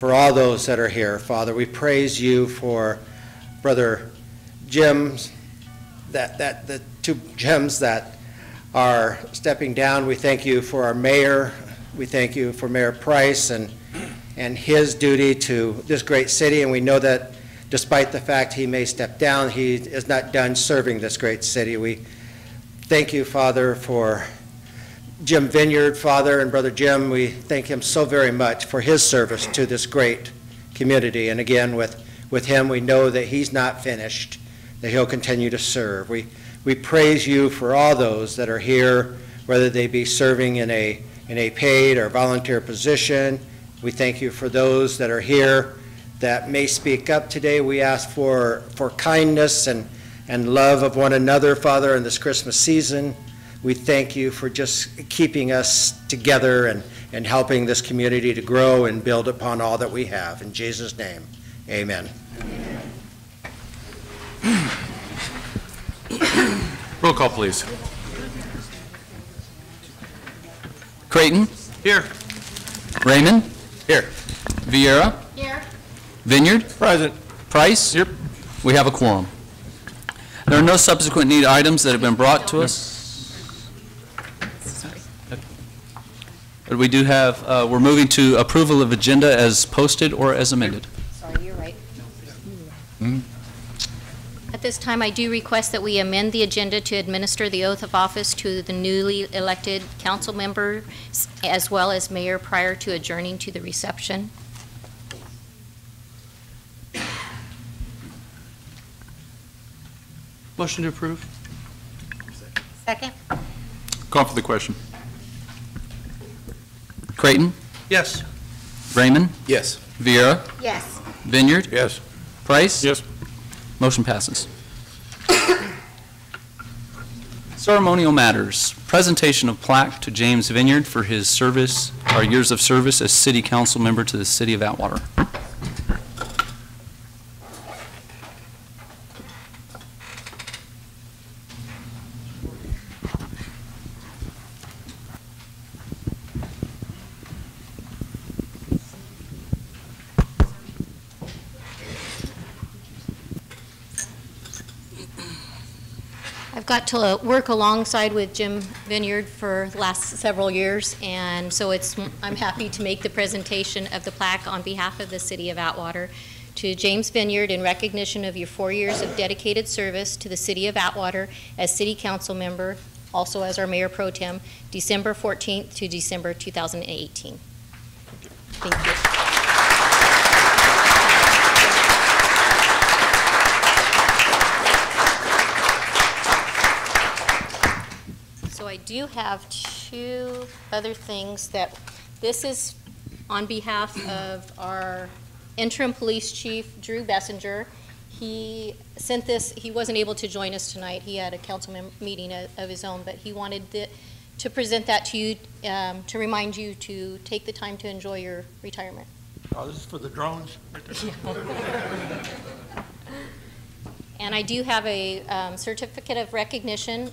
for all those that are here. Father, we praise you for Brother Jim's, the two Jims that are stepping down. We thank you for our mayor. We thank you for Mayor Price and his duty to this great city, and we know that despite the fact he may step down, he is not done serving this great city. We thank you, Father, for Jim Vineyard, Father, and Brother Jim. We thank him so very much for his service to this great community. And again, with him, we know that he's not finished, that he'll continue to serve. We praise you for all those that are here, whether they be serving in a paid or volunteer position. We thank you for those that are here that may speak up today. We ask for kindness and love of one another, Father, in this Christmas season. We thank you for just keeping us together and helping this community to grow and build upon all that we have. In Jesus' name, amen. Roll call, please. Creighton? Here. Raymond? Here. Vieira? Here. Vineyard? Present. Price? Yep. We have a quorum. There are no subsequent need items that have been brought to us. But we do have, we're moving to approval of agenda as posted or as amended. Sorry, you're right. At this time, I do request that we amend the agenda to administer the oath of office to the newly elected council members as well as mayor prior to adjourning to the reception. Motion to approve. Second. Call for the question. Creighton? Yes. Raymond? Yes. Vieira? Yes. Vineyard? Yes. Price? Yes. Motion passes. Ceremonial matters. Presentation of plaque to James Vineyard for his service, or years of service as city council member to the city of Atwater. I've got to work alongside with Jim Vineyard for the last several years, and so I'm happy to make the presentation of the plaque on behalf of the city of Atwater to James Vineyard in recognition of your 4 years of dedicated service to the city of Atwater as city council member, also as our mayor pro tem, December 14th to December 2018. Thank you. So I do have two other things that, this is on behalf of our interim police chief, Drew Bessinger. He sent this, he wasn't able to join us tonight. He had a council meeting of his own, but he wanted to present that to you to remind you to take the time to enjoy your retirement. Oh, this is for the drones? And I do have a certificate of recognition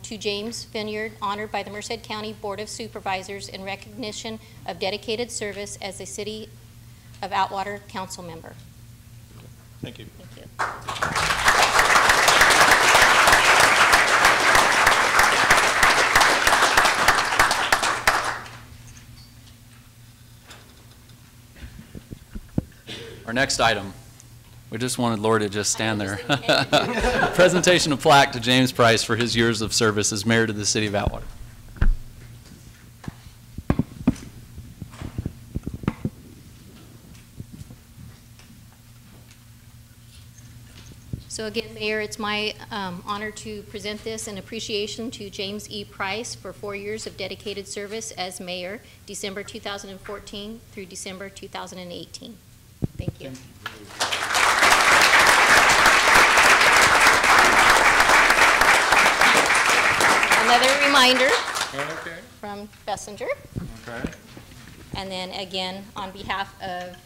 to James Vineyard, honored by the Merced County Board of Supervisors in recognition of dedicated service as a City of Atwater council member. Thank you. Thank you. Our next item. We just wanted Laura to just stand there. Presentation of plaque to James Price for his years of service as mayor to the city of Atwater. So again, Mayor, it's my honor to present this in appreciation to James E. Price for 4 years of dedicated service as mayor, December 2014 through December 2018. Thank you. Another reminder from Bessinger. Okay. And then again, on behalf of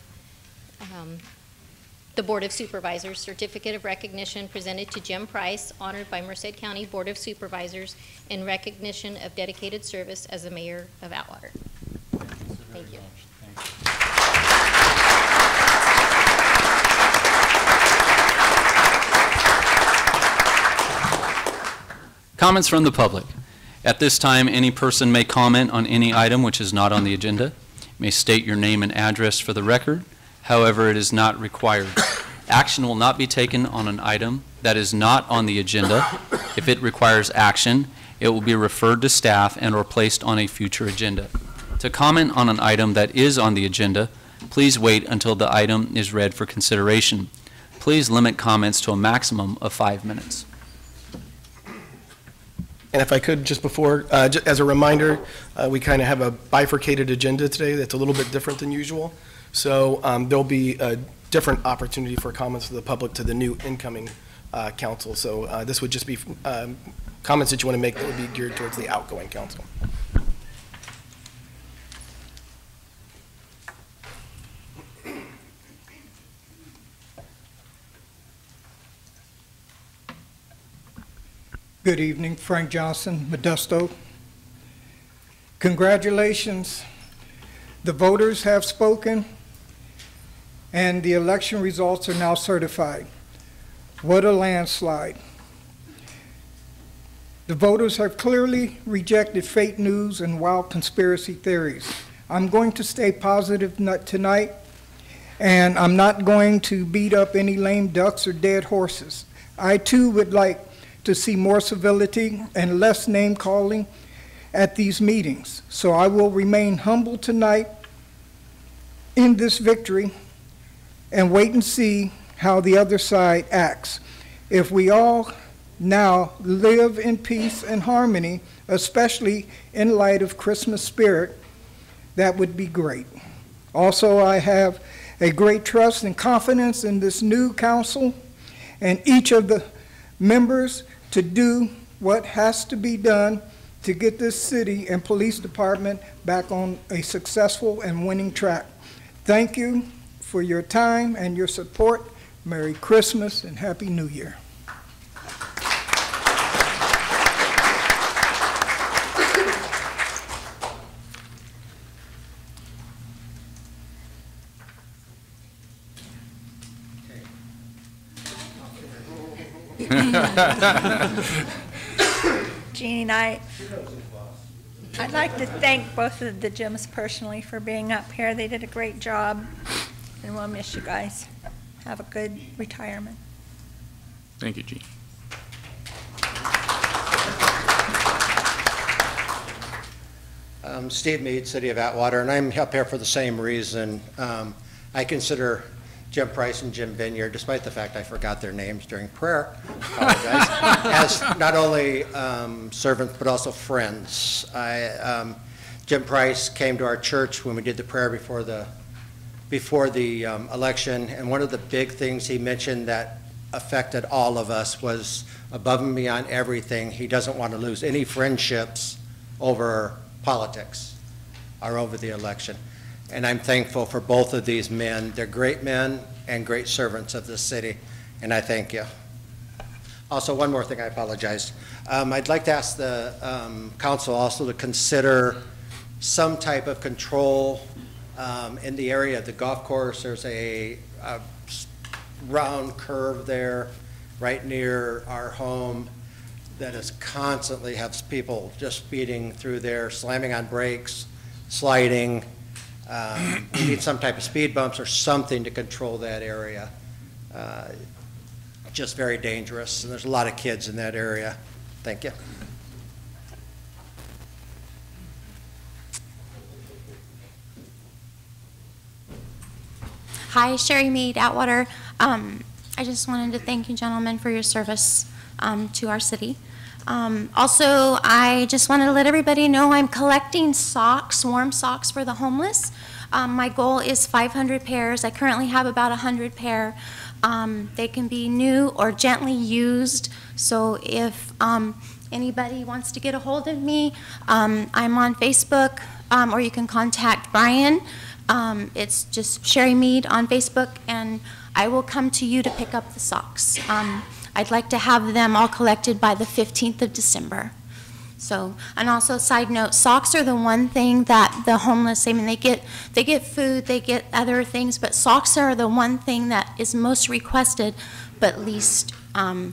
the Board of Supervisors, certificate of recognition presented to Jim Price, honored by Merced County Board of Supervisors in recognition of dedicated service as the mayor of Atwater. Thank you. Comments from the public. At this time, any person may comment on any item which is not on the agenda. You may state your name and address for the record. However, it is not required. Action will not be taken on an item that is not on the agenda. If it requires action, it will be referred to staff and or placed on a future agenda. To comment on an item that is on the agenda, please wait until the item is read for consideration. Please limit comments to a maximum of 5 minutes. And if I could, just before, as a reminder, we kind of have a bifurcated agenda today that's a little bit different than usual. So there'll be a different opportunity for comments to the public to the new incoming council. So this would just be comments that you want to make that would be geared towards the outgoing council. Good evening, Frank Johnson, Modesto. Congratulations. The voters have spoken, and the election results are now certified. What a landslide. The voters have clearly rejected fake news and wild conspiracy theories. I'm going to stay positive tonight, and I'm not going to beat up any lame ducks or dead horses. I too would like to see more civility and less name-calling at these meetings. So I will remain humble tonight in this victory and wait and see how the other side acts. If we all now live in peace and harmony, especially in light of Christmas spirit, that would be great. Also, I have a great trust and confidence in this new council and each of the members to do what has to be done to get this city and police department back on a successful and winning track. Thank you for your time and your support. Merry Christmas and Happy New Year. Jeannie and I'd like to thank both of the Jims personally for being up here. They did a great job, and we'll miss you guys. Have a good retirement. Thank you, Jean. Steve Mead, City of Atwater, and I'm up here for the same reason. I consider Jim Price and Jim Vineyard, despite the fact I forgot their names during prayer, apologize, as not only servants but also friends. Jim Price came to our church when we did the prayer before the election, and one of the big things he mentioned that affected all of us was above and beyond everything, he doesn't want to lose any friendships over politics or over the election. And I'm thankful for both of these men. They're great men and great servants of this city, and I thank you. Also, one more thing, I apologize. I'd like to ask the council also to consider some type of control in the area of the golf course. There's a round curve there right near our home that is constantly has people just speeding through there, slamming on brakes, sliding. We need some type of speed bumps or something to control that area. Just very dangerous, and there's a lot of kids in that area. Thank you. Hi, Sherry Mead, Atwater. I just wanted to thank you gentlemen for your service to our city. Also, I just wanted to let everybody know I'm collecting socks, warm socks for the homeless. My goal is 500 pairs. I currently have about 100 pair. They can be new or gently used, so if anybody wants to get a hold of me, I'm on Facebook, or you can contact Brian. It's just Sherry Mead on Facebook, and I will come to you to pick up the socks. I'd like to have them all collected by the 15th of December. So, and also side note, socks are the one thing that the homeless, I mean, they get food, they get other things, but socks are the one thing that is most requested, but least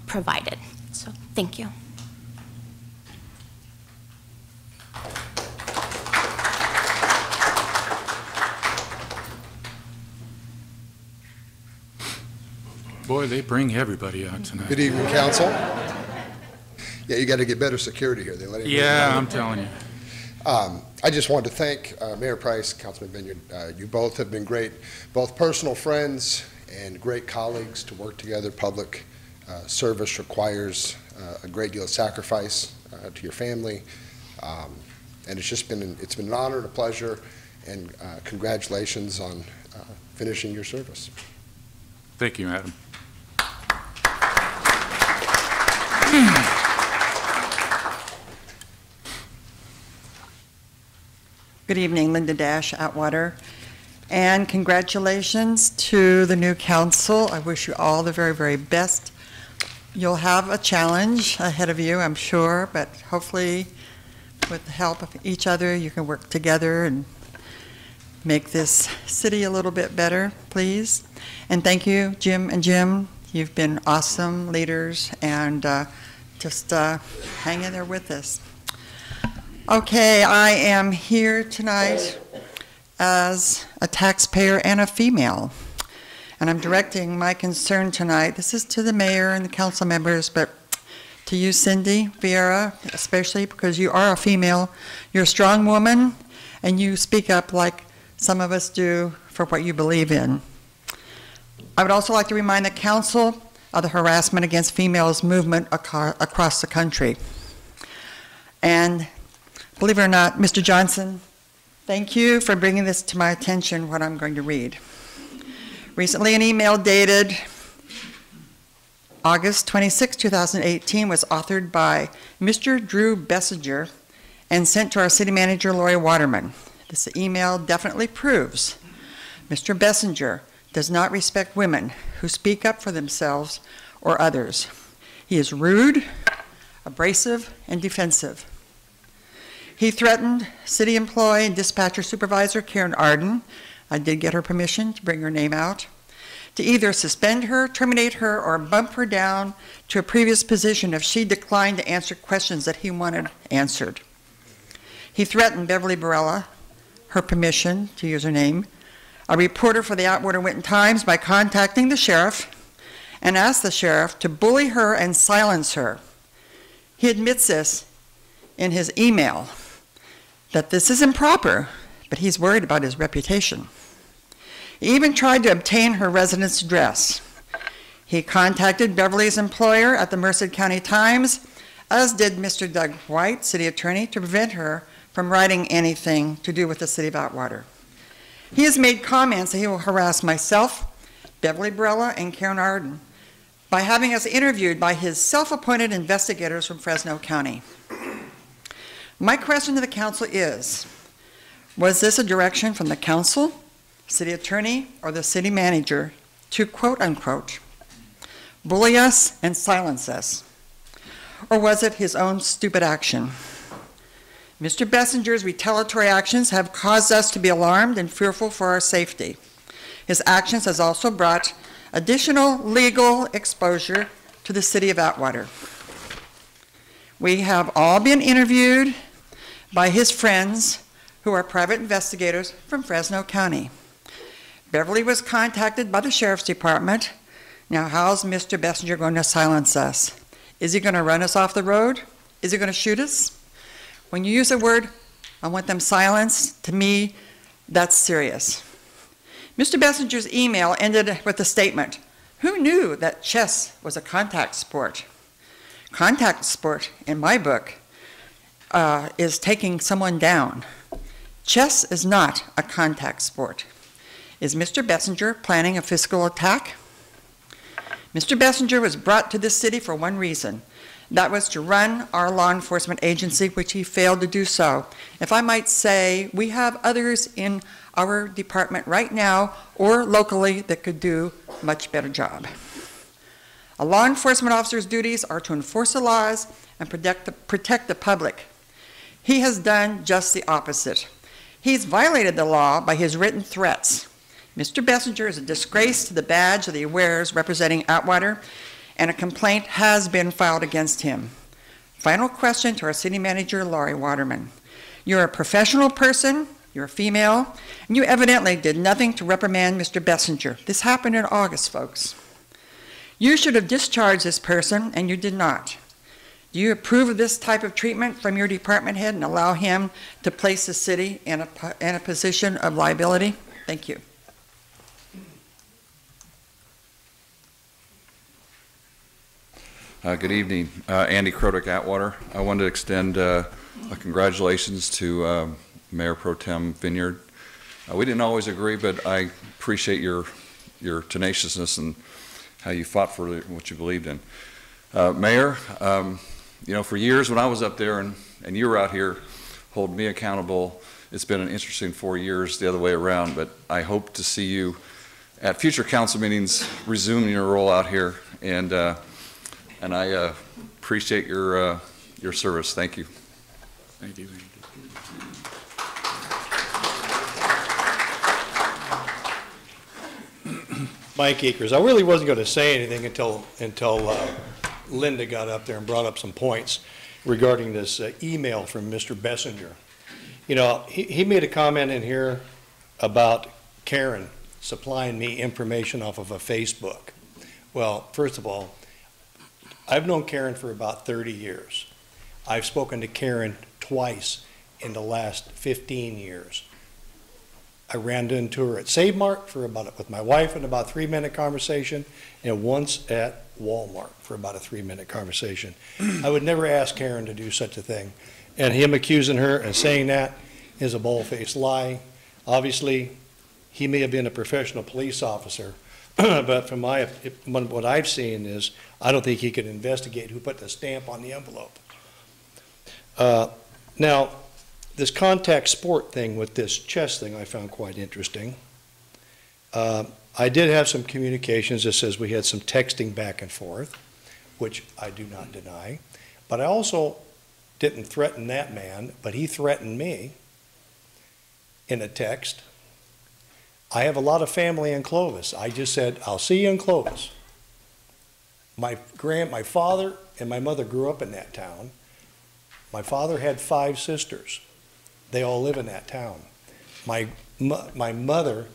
provided. So, thank you. Boy, they bring everybody out tonight. Good evening, council. Yeah, you got to get better security here. They let it Yeah, I'm telling you. I just wanted to thank Mayor Price, Councilman Vineyard. You both have been great, both personal friends and great colleagues to work together. Public service requires a great deal of sacrifice to your family, and it's been an honor and a pleasure. And congratulations on finishing your service. Thank you, Adam. Good evening, Linda Dash, Atwater. And congratulations to the new council. I wish you all the very, very best. You'll have a challenge ahead of you, I'm sure, but hopefully with the help of each other, you can work together and make this city a little bit better, please. And thank you, Jim and Jim. You've been awesome leaders, and just hang in there with us. Okay, I am here tonight as a taxpayer and a female, and I'm directing my concern tonight. This is to the mayor and the council members, but to you, Cindy Vieira, especially because you are a female. You're a strong woman, and you speak up like some of us do for what you believe in. I would also like to remind the council of the harassment against females movement across the country. And believe it or not, Mr. Johnson, thank you for bringing this to my attention, what I'm going to read. Recently, an email dated August 26, 2018 was authored by Mr. Drew Bessinger and sent to our city manager, Lori Waterman. This email definitely proves Mr. Bessinger does not respect women who speak up for themselves or others. He is rude, abrasive, and defensive. He threatened city employee and dispatcher supervisor Karen Arden, I did get her permission to bring her name out, to either suspend her, terminate her, or bump her down to a previous position if she declined to answer questions that he wanted answered. He threatened Beverly Barella, her permission to use her name, a reporter for the Atwater Winton Times, by contacting the sheriff and asked the sheriff to bully her and silence her. He admits this in his email, that this is improper, but he's worried about his reputation. He even tried to obtain her residence address. He contacted Beverly's employer at the Merced County Times, as did Mr. Doug White, city attorney, to prevent her from writing anything to do with the city of Atwater. He has made comments that he will harass myself, Beverly Barella, and Karen Arden by having us interviewed by his self-appointed investigators from Fresno County. My question to the council is, was this a direction from the council, city attorney, or the city manager to, quote unquote, bully us and silence us? Or was it his own stupid action? Mr. Bessinger's retaliatory actions have caused us to be alarmed and fearful for our safety. His actions has also brought additional legal exposure to the city of Atwater. We have all been interviewed by his friends who are private investigators from Fresno County. Beverly was contacted by the sheriff's department. Now, how's Mr. Bessinger going to silence us? Is he going to run us off the road? Is he going to shoot us? When you use the word, I want them silenced, to me, that's serious. Mr. Bessinger's email ended with a statement, who knew that chess was a contact sport? Contact sport, in my book, is taking someone down. Chess is not a contact sport. Is Mr. Bessinger planning a physical attack? Mr. Bessinger was brought to this city for one reason. That was to run our law enforcement agency, which he failed to do so. If I might say, we have others in our department right now or locally that could do a much better job. A law enforcement officer's duties are to enforce the laws and protect the public. He has done just the opposite. He's violated the law by his written threats. Mr. Bessinger is a disgrace to the badge that he wears representing Atwater, and a complaint has been filed against him. Final question to our city manager, Lori Waterman. You're a professional person, you're a female, and you evidently did nothing to reprimand Mr. Bessinger. This happened in August, folks. You should have discharged this person, and you did not. Do you approve of this type of treatment from your department head and allow him to place the city in a position of liability? Thank you. Good evening. Andy Krodick, Atwater. I wanted to extend congratulations to Mayor Pro Tem Vineyard. We didn't always agree, but I appreciate your tenaciousness and how you fought for what you believed in. Mayor, you know, for years when I was up there and you were out here holding me accountable, it's been an interesting 4 years the other way around, but I hope to see you at future council meetings resuming your role out here, and I appreciate your service. Thank you. Thank you. Mike Akers. I really wasn't going to say anything until Linda got up there and brought up some points regarding this email from Mr. Bessinger. You know, he made a comment in here about Karen supplying me information off of a Facebook. Well, first of all, I've known Karen for about 30 years. I've spoken to Karen twice in the last 15 years. I ran into her at Save Mart with my wife in about a 3-minute conversation, and once at Walmart for about a 3-minute conversation. I would never ask Karen to do such a thing. And him accusing her and saying that is a bald-faced lie. Obviously, he may have been a professional police officer, but from what I've seen is, I don't think he could investigate who put the stamp on the envelope. Now, this contact sport thing with this chess thing I found quite interesting. I did have some communications that says we had some texting back and forth, which I do not deny. But I also didn't threaten that man, but he threatened me in a text. I have a lot of family in Clovis. I just said, I'll see you in Clovis. My father and my mother grew up in that town. My father had 5 sisters. They all live in that town. My mother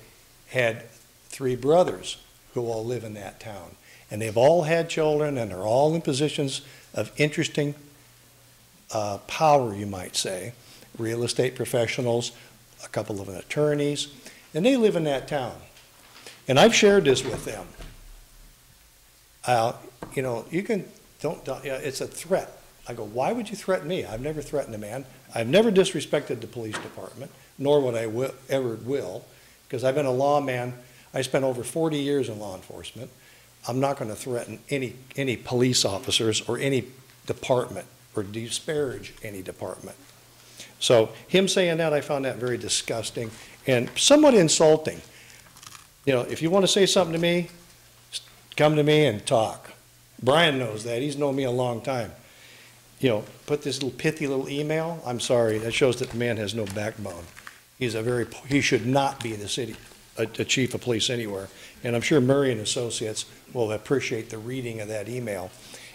had 3 brothers who all live in that town. And they've all had children, and they're all in positions of interesting power, you might say. Real estate professionals, a couple of attorneys, and they live in that town. And I've shared this with them. You know, it's a threat. I go, why would you threaten me? I've never threatened a man. I've never disrespected the police department, nor would I ever will, because I've been a lawman. I spent over 40 years in law enforcement. I'm not going to threaten any police officers or any department or disparage any department. So him saying that, I found that very disgusting and somewhat insulting. You know, if you want to say something to me, come to me and talk. Brian knows that. He's known me a long time. You know, put this little pithy little email. I'm sorry, that shows that the man has no backbone. He should not be a chief of police anywhere. And I'm sure Murray and Associates will appreciate the reading of that email.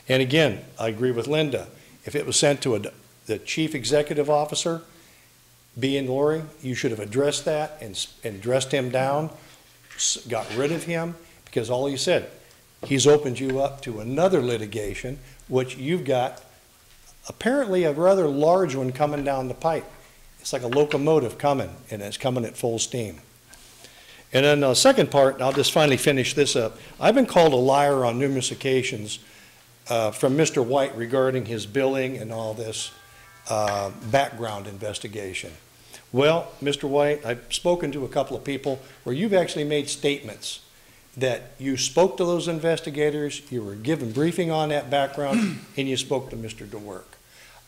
And again, I agree with Linda. If it was sent to the chief executive officer, being Lori, you should have addressed that and dressed him down, got rid of him, because all he said, he's opened you up to another litigation, which you've got apparently a rather large one coming down the pipe. It's like a locomotive coming, and it's coming at full steam. And then the second part, and I'll just finally finish this up. I've been called a liar on numerous occasions from Mr. White regarding his billing and all this background investigation. Well, Mr. White, I've spoken to a couple of people where you've actually made statements that you spoke to those investigators, you were given briefing on that background, and you spoke to Mr. DeWerk.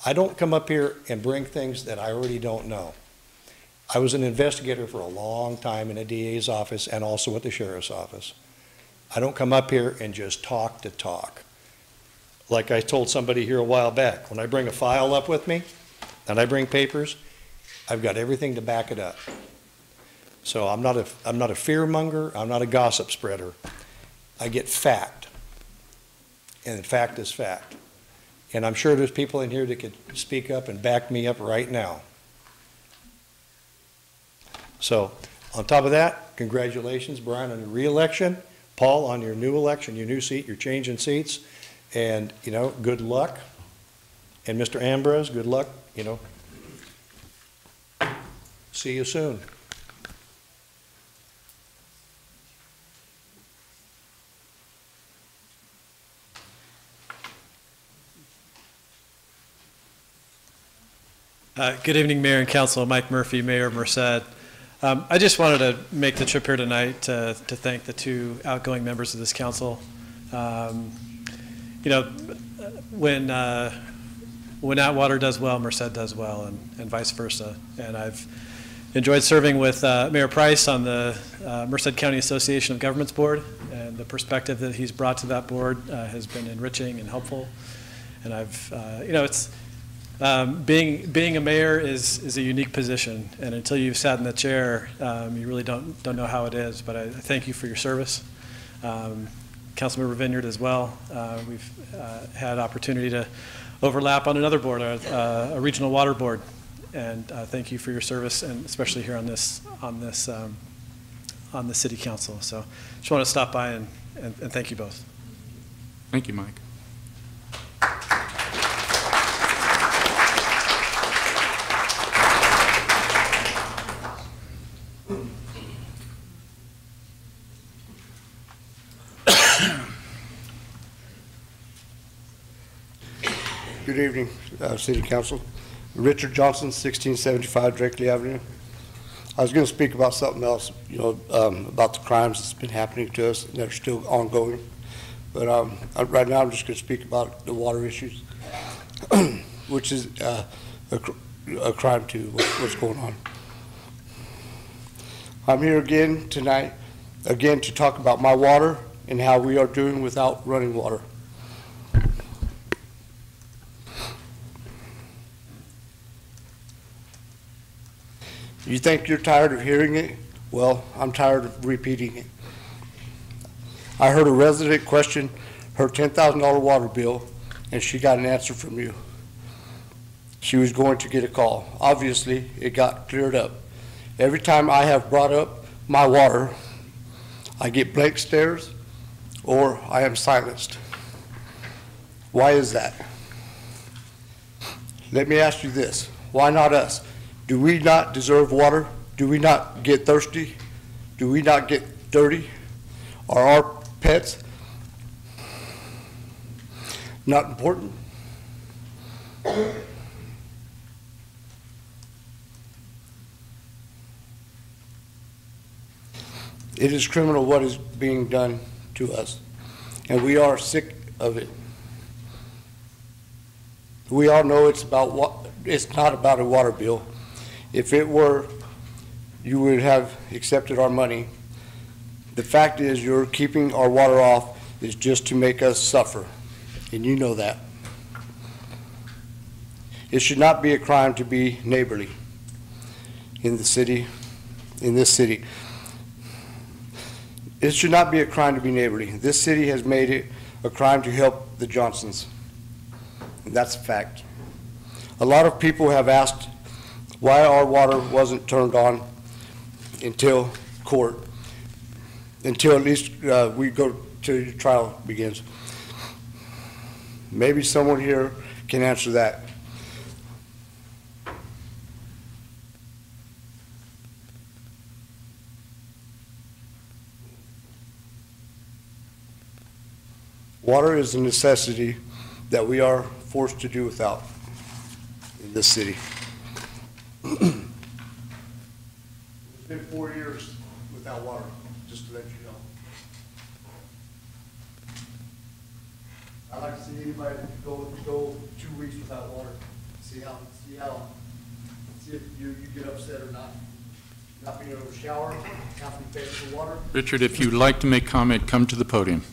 I don't come up here and bring things that I already don't know. I was an investigator for a long time in a DA's office and also at the sheriff's office. I don't come up here and just talk to talk. Like I told somebody here a while back, when I bring a file up with me and I bring papers, I've got everything to back it up. So I'm not a fear monger, I'm not a gossip spreader. I get fact, and fact is fact. And I'm sure there's people in here that could speak up and back me up right now. So on top of that, congratulations, Brian, on your re-election. Paul, on your new election, your new seat, you're changing seats, and, you know, good luck. And Mr. Ambrose, good luck, you know. See you soon. Good evening, Mayor and Council. Mike Murphy, Mayor of Merced. I just wanted to make the trip here tonight to thank the two outgoing members of this council. You know, when Atwater does well, Merced does well, and vice versa. And I've enjoyed serving with Mayor Price on the Merced County Association of Governments Board, and the perspective that he's brought to that board has been enriching and helpful. And I've, you know, it's being a mayor is a unique position, and until you've sat in the chair, you really don't know how it is. But I thank you for your service. Councilmember Vineyard as well. We've had opportunity to overlap on another board, a regional water board, and thank you for your service, and especially here on the city council. So just want to stop by and thank you both. Thank you, Mike. Good evening, City Council. Richard Johnson, 1675 Drakely Avenue. I was going to speak about something else, you know, about the crimes that's been happening to us and that are still ongoing. But right now I'm just going to speak about the water issues, which is a crime too, what's going on. I'm here again tonight, to talk about my water and how we are doing without running water. You think you're tired of hearing it? Well, I'm tired of repeating it. I heard a resident question her $10,000 water bill, and she got an answer from you. She was going to get a call. Obviously, it got cleared up. Every time I have brought up my water, I get blank stares or I am silenced. Why is that? Let me ask you this. Why not us? Do we not deserve water? Do we not get thirsty? Do we not get dirty? Are our pets not important? It is criminal what is being done to us, and we are sick of it. We all know it's not about a water bill. If it were, you would have accepted our money. The fact is, you're keeping our water off is just to make us suffer, and you know that. It should not be a crime to be neighborly in this city. It should not be a crime to be neighborly. This city has made it a crime to help the Johnsons, and that's a fact. A lot of people have asked why our water wasn't turned on until court, until at least we go to the trial begins. Maybe someone here can answer that. Water is a necessity that we are forced to do without in this city. It's been 4 years without water, just to let you know. I'd like to see anybody go 2 weeks without water, see if you get upset or not. Not being able to shower, not being paid for water. Richard, if you'd like to make comment, come to the podium.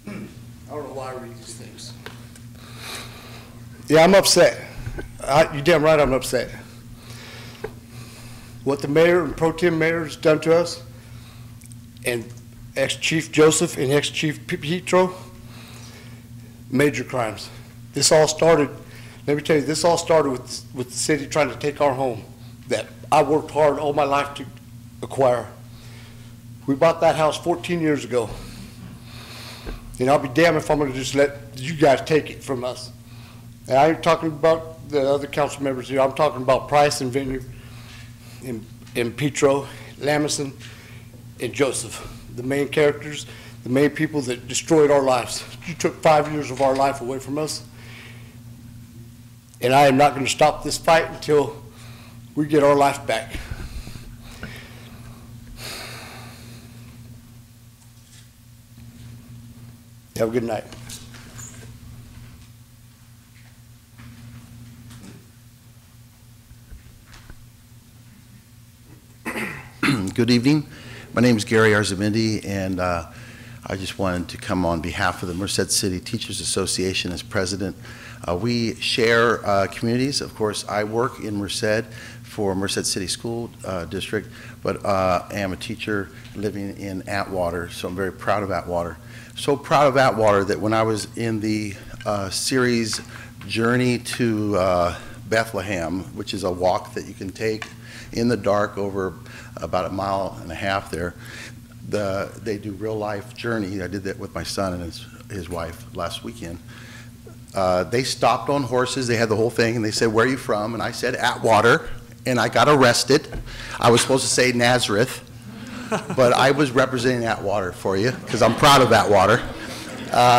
I don't know why I read these things. Yeah, I'm upset. You're damn right I'm upset. What the mayor and pro tem mayor has done to us, and ex-chief Joseph and ex-chief Petro, major crimes. This all started, let me tell you, this all started with the city trying to take our home that I worked hard all my life to acquire. We bought that house 14 years ago. And I'll be damned if I'm gonna just let you guys take it from us. And I ain't talking about the other council members here. I'm talking about Price and Vineyard and Petro, Lamison, and Joseph, the main characters, the main people that destroyed our lives. You took 5 years of our life away from us. And I am not going to stop this fight until we get our life back. Have a good night. Good evening. My name is Gary Arzamendi, and I just wanted to come on behalf of the Merced City Teachers Association as president. We share communities. Of course, I work in Merced for Merced City School District, but I am a teacher living in Atwater, so I'm very proud of Atwater. So proud of Atwater that when I was in the series Journey to Bethlehem, which is a walk that you can take in the dark over about 1.5 miles there, they do real life journey. I did that with my son and his wife last weekend. They stopped on horses. They had the whole thing, and they said, "Where are you from?" And I said, "Atwater," and I got arrested. I was supposed to say Nazareth, but I was representing Atwater for you because I'm proud of Atwater.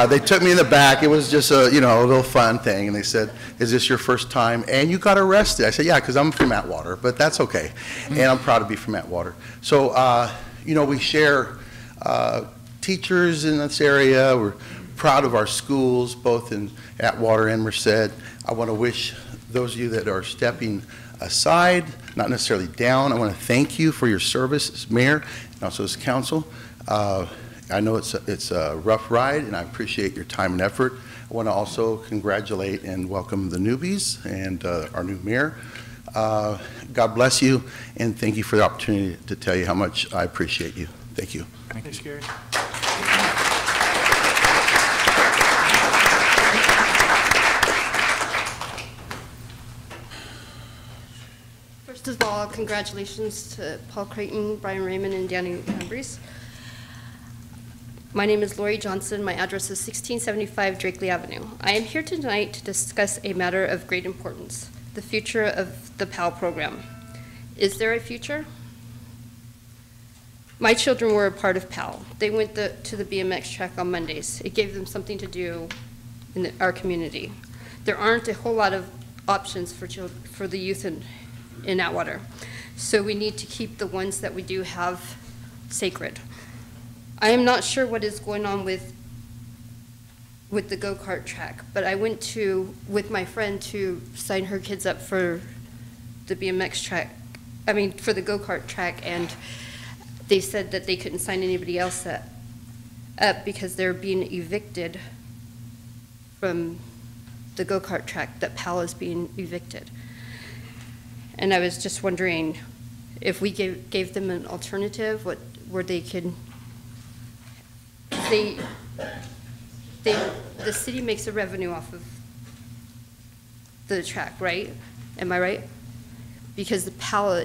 They took me in the back. It was just a little fun thing, and they said, "Is this your first time?" And you got arrested. I said, "Yeah, because I'm from Atwater, but that's okay," and I'm proud to be from Atwater. So, we share teachers in this area. We're proud of our schools, both in Atwater and Merced. I want to wish those of you that are stepping aside, not necessarily down, I want to thank you for your service as mayor and also as council. I know it's a rough ride, and I appreciate your time and effort. I want to also congratulate and welcome the newbies and our new mayor. God bless you, and thank you for the opportunity to tell you how much I appreciate you. Thank you. Thanks, Gary. First of all, congratulations to Paul Creighton, Brian Raymond, and Danny Humphries. My name is Lori Johnson. My address is 1675 Drakely Avenue. I am here tonight to discuss a matter of great importance, the future of the PAL program. Is there a future? My children were a part of PAL. They went to the BMX track on Mondays. It gave them something to do in our community. There aren't a whole lot of options for the youth in Atwater. So we need to keep the ones that we do have sacred. I am not sure what is going on with the go-kart track, but I went with my friend to sign her kids up for the BMX track, for the go-kart track, and they said that they couldn't sign anybody else up because they're being evicted from the go-kart track, that PAL is being evicted. And I was just wondering if we gave them an alternative, where they could, the city makes a revenue off of the track, right? Am I right? Because the PAL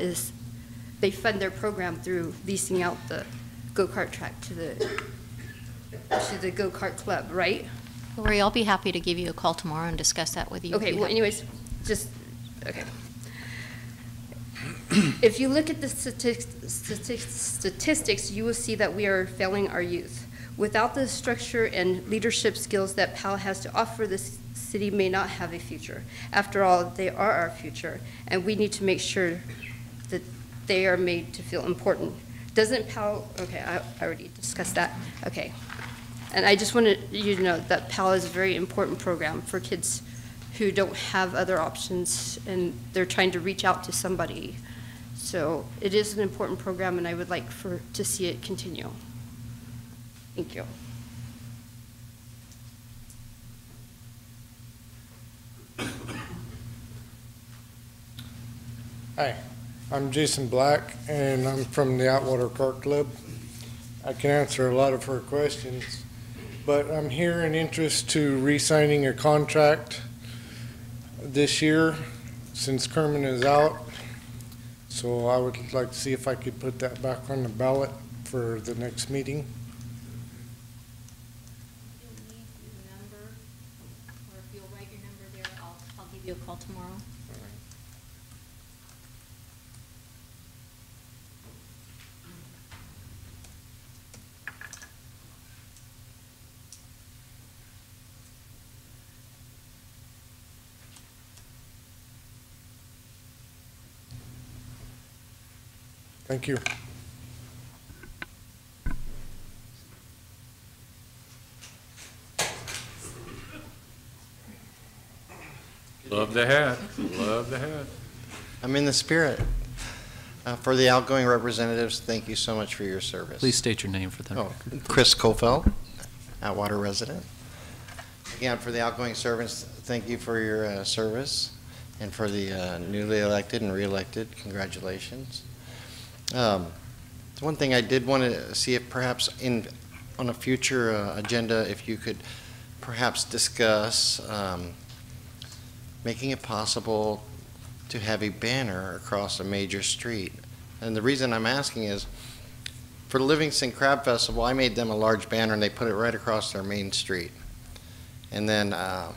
they fund their program through leasing out the go-kart track to the go-kart club, right? Lori, I'll be happy to give you a call tomorrow and discuss that with you. Okay, well, anyways, okay. If you look at the statistics, you will see that we are failing our youth. Without the structure and leadership skills that PAL has to offer, this city may not have a future. After all, they are our future, and we need to make sure that they are made to feel important. Doesn't PAL, okay, I already discussed that, okay. And I just wanted you to know that PAL is a very important program for kids who don't have other options, and they're trying to reach out to somebody. So it is an important program, and I would like to see it continue. Thank you. Hi, I'm Jason Black, and I'm from the Atwater Kart Club. I can answer a lot of her questions, but I'm here in interest to re-signing a contract this year since Kerman is out. So I would like to see if I could put that back on the ballot. for the next meeting. Or if you'll write your number there, I'll give you a call tomorrow. Thank you. Love the hat, love the hat. I'm in the spirit. For the outgoing representatives, thank you so much for your service. Please state your name for the Oh, Chris Kofeld, Atwater resident. Again, for the outgoing servants, thank you for your service. And for the newly elected and re-elected, congratulations. One thing I did want to see if perhaps on a future agenda, if you could perhaps discuss making it possible to have a banner across a major street. And the reason I'm asking is, for the Livingston Crab Festival, I made them a large banner and they put it right across their main street. And then a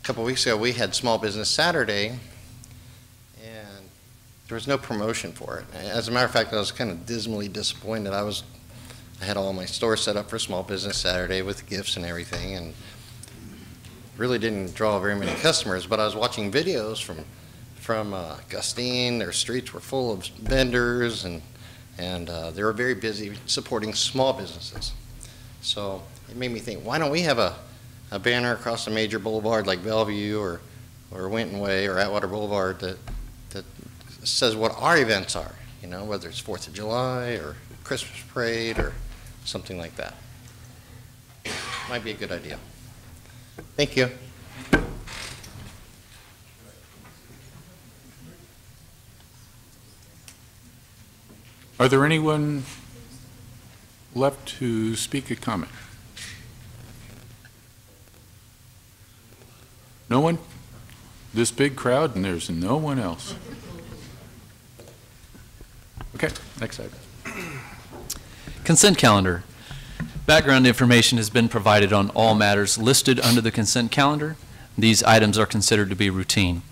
couple weeks ago, we had Small Business Saturday, and there was no promotion for it. As a matter of fact, I was kind of dismally disappointed. I had all my stores set up for Small Business Saturday with gifts and everything, and really didn't draw very many customers. But I was watching videos from Gustine. Their streets were full of vendors, and they were very busy supporting small businesses. So it made me think, why don't we have a banner across a major boulevard like Bellevue or Winton Way or Atwater Boulevard that says what our events are, you know, whether it's 4th of July or Christmas parade or something like that. Might be a good idea. Thank you. Are there anyone left to speak a comment? No one? This big crowd and there's no one else. Okay, next item. Consent calendar. Background information has been provided on all matters listed under the consent calendar. These items are considered to be routine.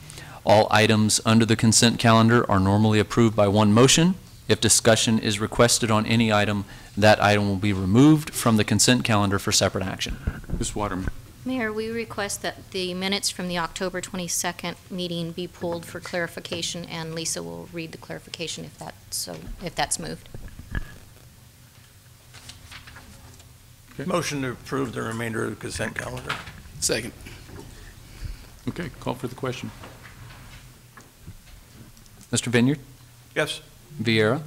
All items under the consent calendar are normally approved by one motion. If discussion is requested on any item, that item will be removed from the consent calendar for separate action. Ms. Waterman. Mayor, we request that the minutes from the October 22nd meeting be pulled for clarification, and Lisa will read the clarification if that's moved. Okay. Motion to approve the remainder of the consent calendar. Second. Okay, call for the question. Mr. Vineyard? Yes. Vieira?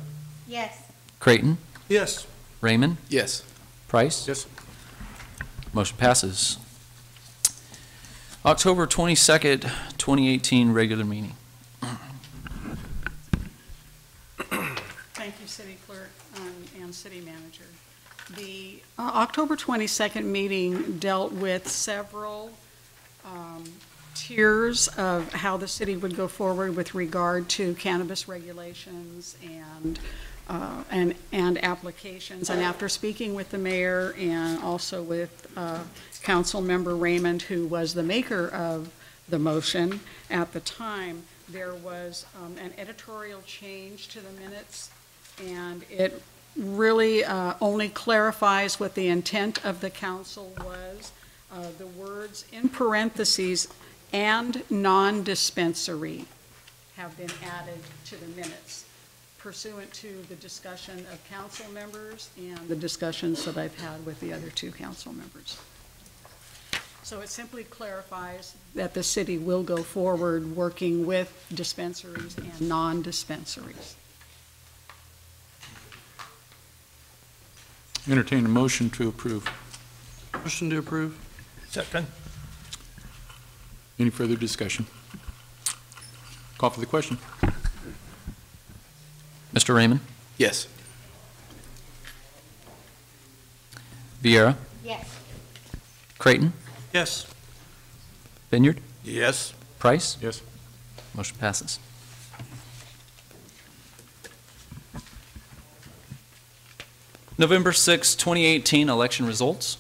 Yes. Creighton? Yes. Raymond? Yes. Price? Yes. Motion passes. October 22nd, 2018, regular meeting. Thank you, City Clerk and City Manager. The October 22nd meeting dealt with several tiers of how the city would go forward with regard to cannabis regulations and applications. And after speaking with the mayor and also with Council Member Raymond, who was the maker of the motion at the time, there was an editorial change to the minutes, and it really only clarifies what the intent of the council was. The words in parentheses and non-dispensary have been added to the minutes pursuant to the discussion of council members and the discussions that I've had with the other two council members. So it simply clarifies that the city will go forward working with dispensaries and non-dispensaries. Entertain a motion to approve. Motion to approve. Second. Any further discussion? Call for the question. Mr. Raymond? Yes. Vieira? Yes. Creighton? Yes. Vineyard? Yes. Price? Yes. Motion passes. November 6, 2018 election results.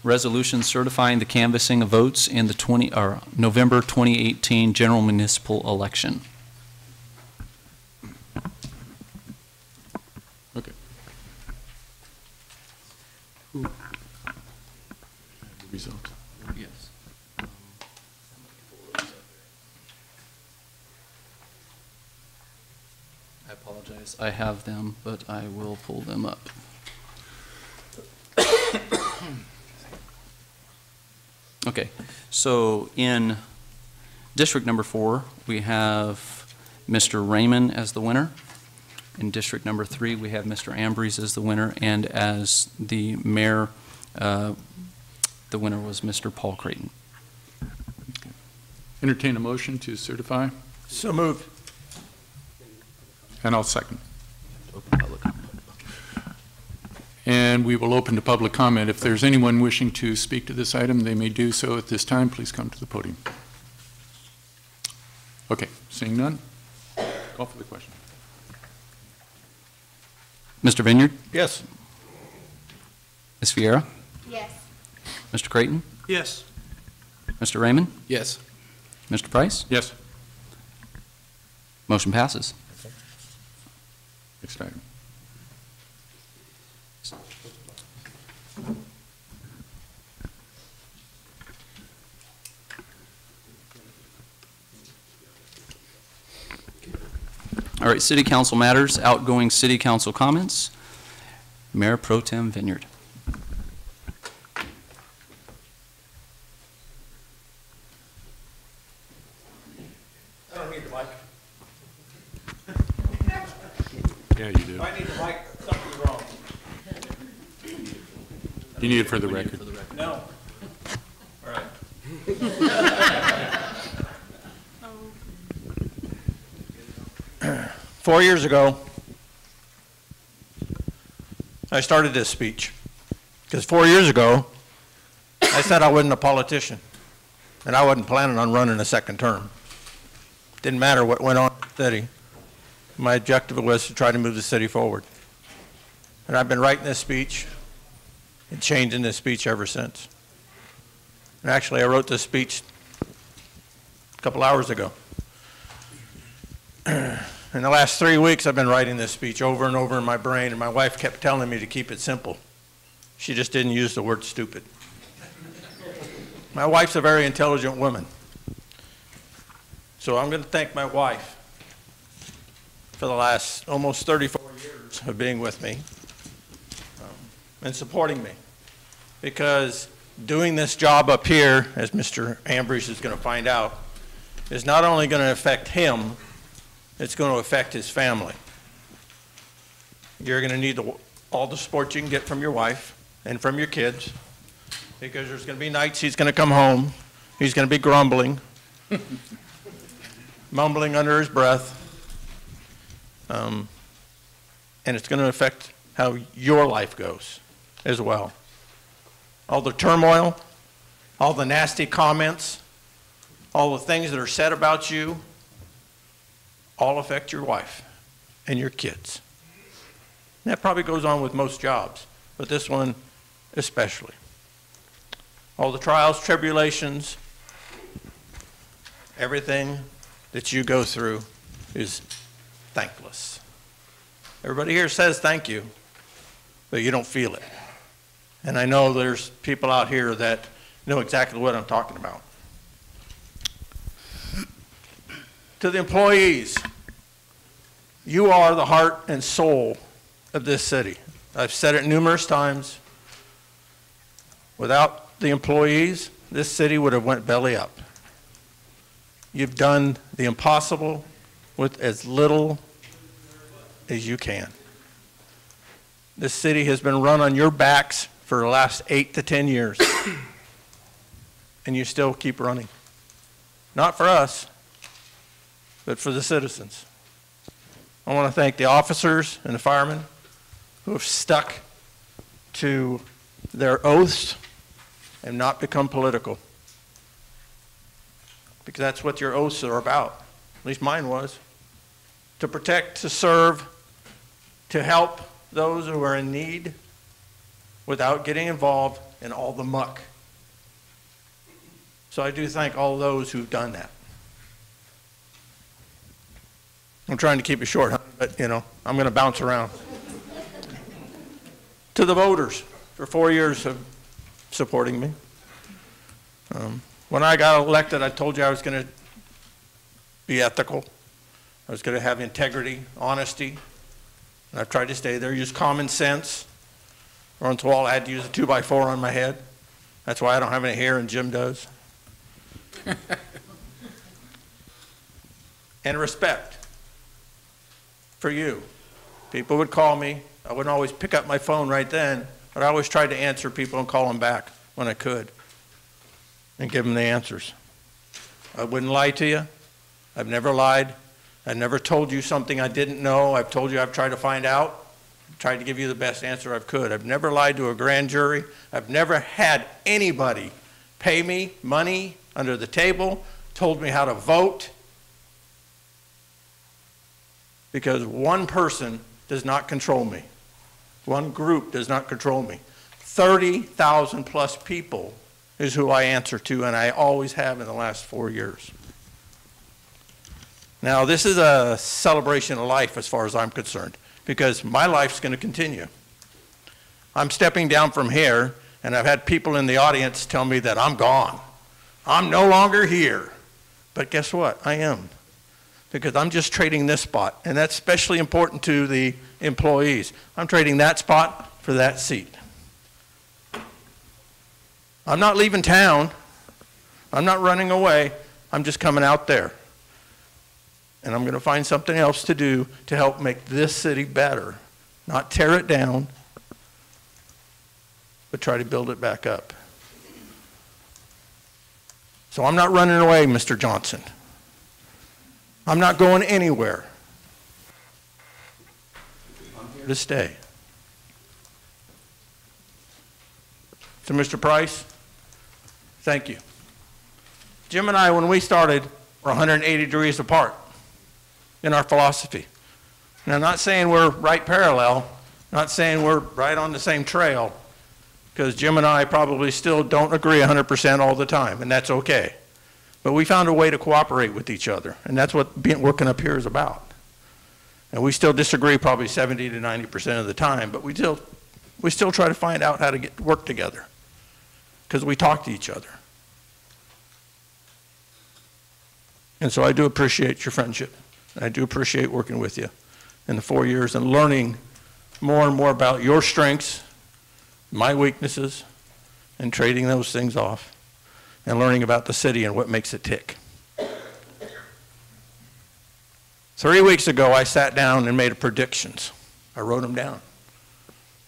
Resolution certifying the canvassing of votes in the November 2018 general municipal election. Okay. The result. Yes. I apologize. I have them, but I will pull them up. Okay, so in district number 4, we have Mr. Raymond as the winner. In district number 3, we have Mr. Ambrose as the winner, and as the mayor, the winner was Mr. Paul Creighton. Okay. Entertain a motion to certify. So moved. And I'll second. And we will open to public comment. If there's anyone wishing to speak to this item, they may do so at this time. Please come to the podium. Okay, seeing none, call for the question. Mr. Vineyard? Yes. Ms. Vieira? Yes. Mr. Creighton? Yes. Mr. Raymond? Yes. Mr. Price? Yes. Motion passes. Next item. All right, city council matters, outgoing city council comments. Mayor Pro Tem Vineyard. I don't need the mic. Yeah, you do. I need the mic, something's wrong. You need it for the record. No. All right. 4 years ago, I started this speech. Because 4 years ago, I said I wasn't a politician, and I wasn't planning on running a second term. Didn't matter what went on in the city. My objective was to try to move the city forward. And I've been writing this speech and changing this speech ever since. And actually, I wrote this speech a couple hours ago. In the last 3 weeks, I've been writing this speech over and over in my brain, and my wife kept telling me to keep it simple. She just didn't use the word stupid. My wife's a very intelligent woman. So I'm going to thank my wife for the last almost 34 years of being with me and supporting me. Because doing this job up here, as Mr. Ambrose is going to find out, is not only going to affect him, it's going to affect his family. You're going to need all the support you can get from your wife and from your kids, because there's going to be nights he's going to come home, he's going to be grumbling, mumbling under his breath, and it's going to affect how your life goes as well. All the turmoil, all the nasty comments, all the things that are said about you, all affect your wife and your kids. And that probably goes on with most jobs, but this one especially. All the trials, tribulations, everything that you go through is thankless. Everybody here says thank you, but you don't feel it. And I know there's people out here that know exactly what I'm talking about. To the employees, you are the heart and soul of this city. I've said it numerous times. Without the employees, this city would have went belly up. You've done the impossible with as little as you can. This city has been run on your backs for the last 8 to 10 years, and you still keep running. Not for us, but for the citizens. I want to thank the officers and the firemen who have stuck to their oaths and not become political. Because that's what your oaths are about. At least mine was. To protect, to serve, to help those who are in need, without getting involved in all the muck. So I do thank all those who've done that. I'm trying to keep it short, but you know, I'm going to bounce around. To the voters for 4 years of supporting me. When I got elected, I told you I was going to be ethical. I was going to have integrity, honesty, and I've tried to stay there. Use common sense. Once in a while, I had to use a 2x4 on my head. That's why I don't have any hair, and Jim does. And respect for you. People would call me. I wouldn't always pick up my phone right then, but I always tried to answer people and call them back when I could and give them the answers. I wouldn't lie to you. I've never lied. I never told you something I didn't know. I've told you I've tried to find out. I've tried to give you the best answer I could. I've never lied to a grand jury. I've never had anybody pay me money under the table, told me how to vote, because one person does not control me. One group does not control me. 30,000 plus people is who I answer to, and I always have in the last 4 years. Now, this is a celebration of life as far as I'm concerned, because my life's going to continue. I'm stepping down from here, and I've had people in the audience tell me that I'm gone. I'm no longer here. But guess what? I am. Because I'm just trading this spot, and that's especially important to the employees. I'm trading that spot for that seat. I'm not leaving town. I'm not running away. I'm just coming out there. And I'm going to find something else to do to help make this city better. Not tear it down, but try to build it back up. So I'm not running away, Mr. Johnson. I'm not going anywhere. I'm here to stay. So, Mr. Price, thank you. Jim and I, when we started, were 180 degrees apart in our philosophy. And I'm not saying we're right parallel, not saying we're right on the same trail, because Jim and I probably still don't agree 100% all the time, and that's okay. But we found a way to cooperate with each other, and that's what working up here is about. And we still disagree probably 70 to 90% of the time, but we still try to find out how to work together, because we talk to each other. And so I do appreciate your friendship. I do appreciate working with you in the 4 years and learning more and more about your strengths, my weaknesses, and trading those things off, and learning about the city and what makes it tick. 3 weeks ago, I sat down and made predictions. I wrote them down.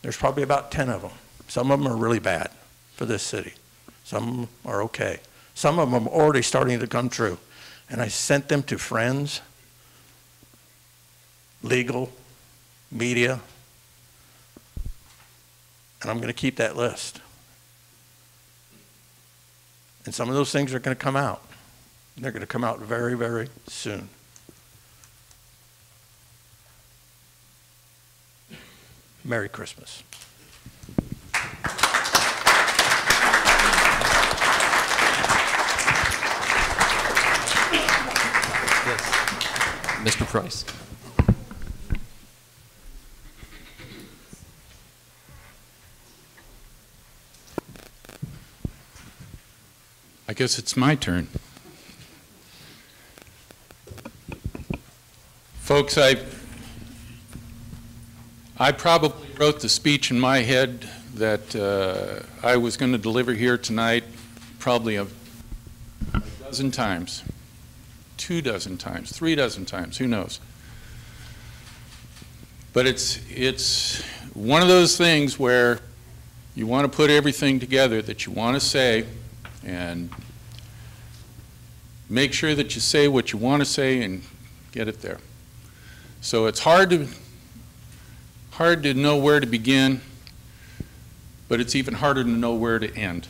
There's probably about 10 of them. Some of them are really bad for this city. Some of them are okay. Some of them are already starting to come true. And I sent them to friends, legal, media, and I'm going to keep that list. And some of those things are going to come out. They're going to come out very, very soon. Merry Christmas. Mr. Price. I guess it's my turn. Folks, I probably wrote the speech in my head that I was going to deliver here tonight probably a dozen times, 2 dozen times, 3 dozen times, who knows. But it's one of those things where you want to put everything together that you want to say and make sure that you say what you want to say and get it there. So it's hard to know where to begin, but it's even harder to know where to end.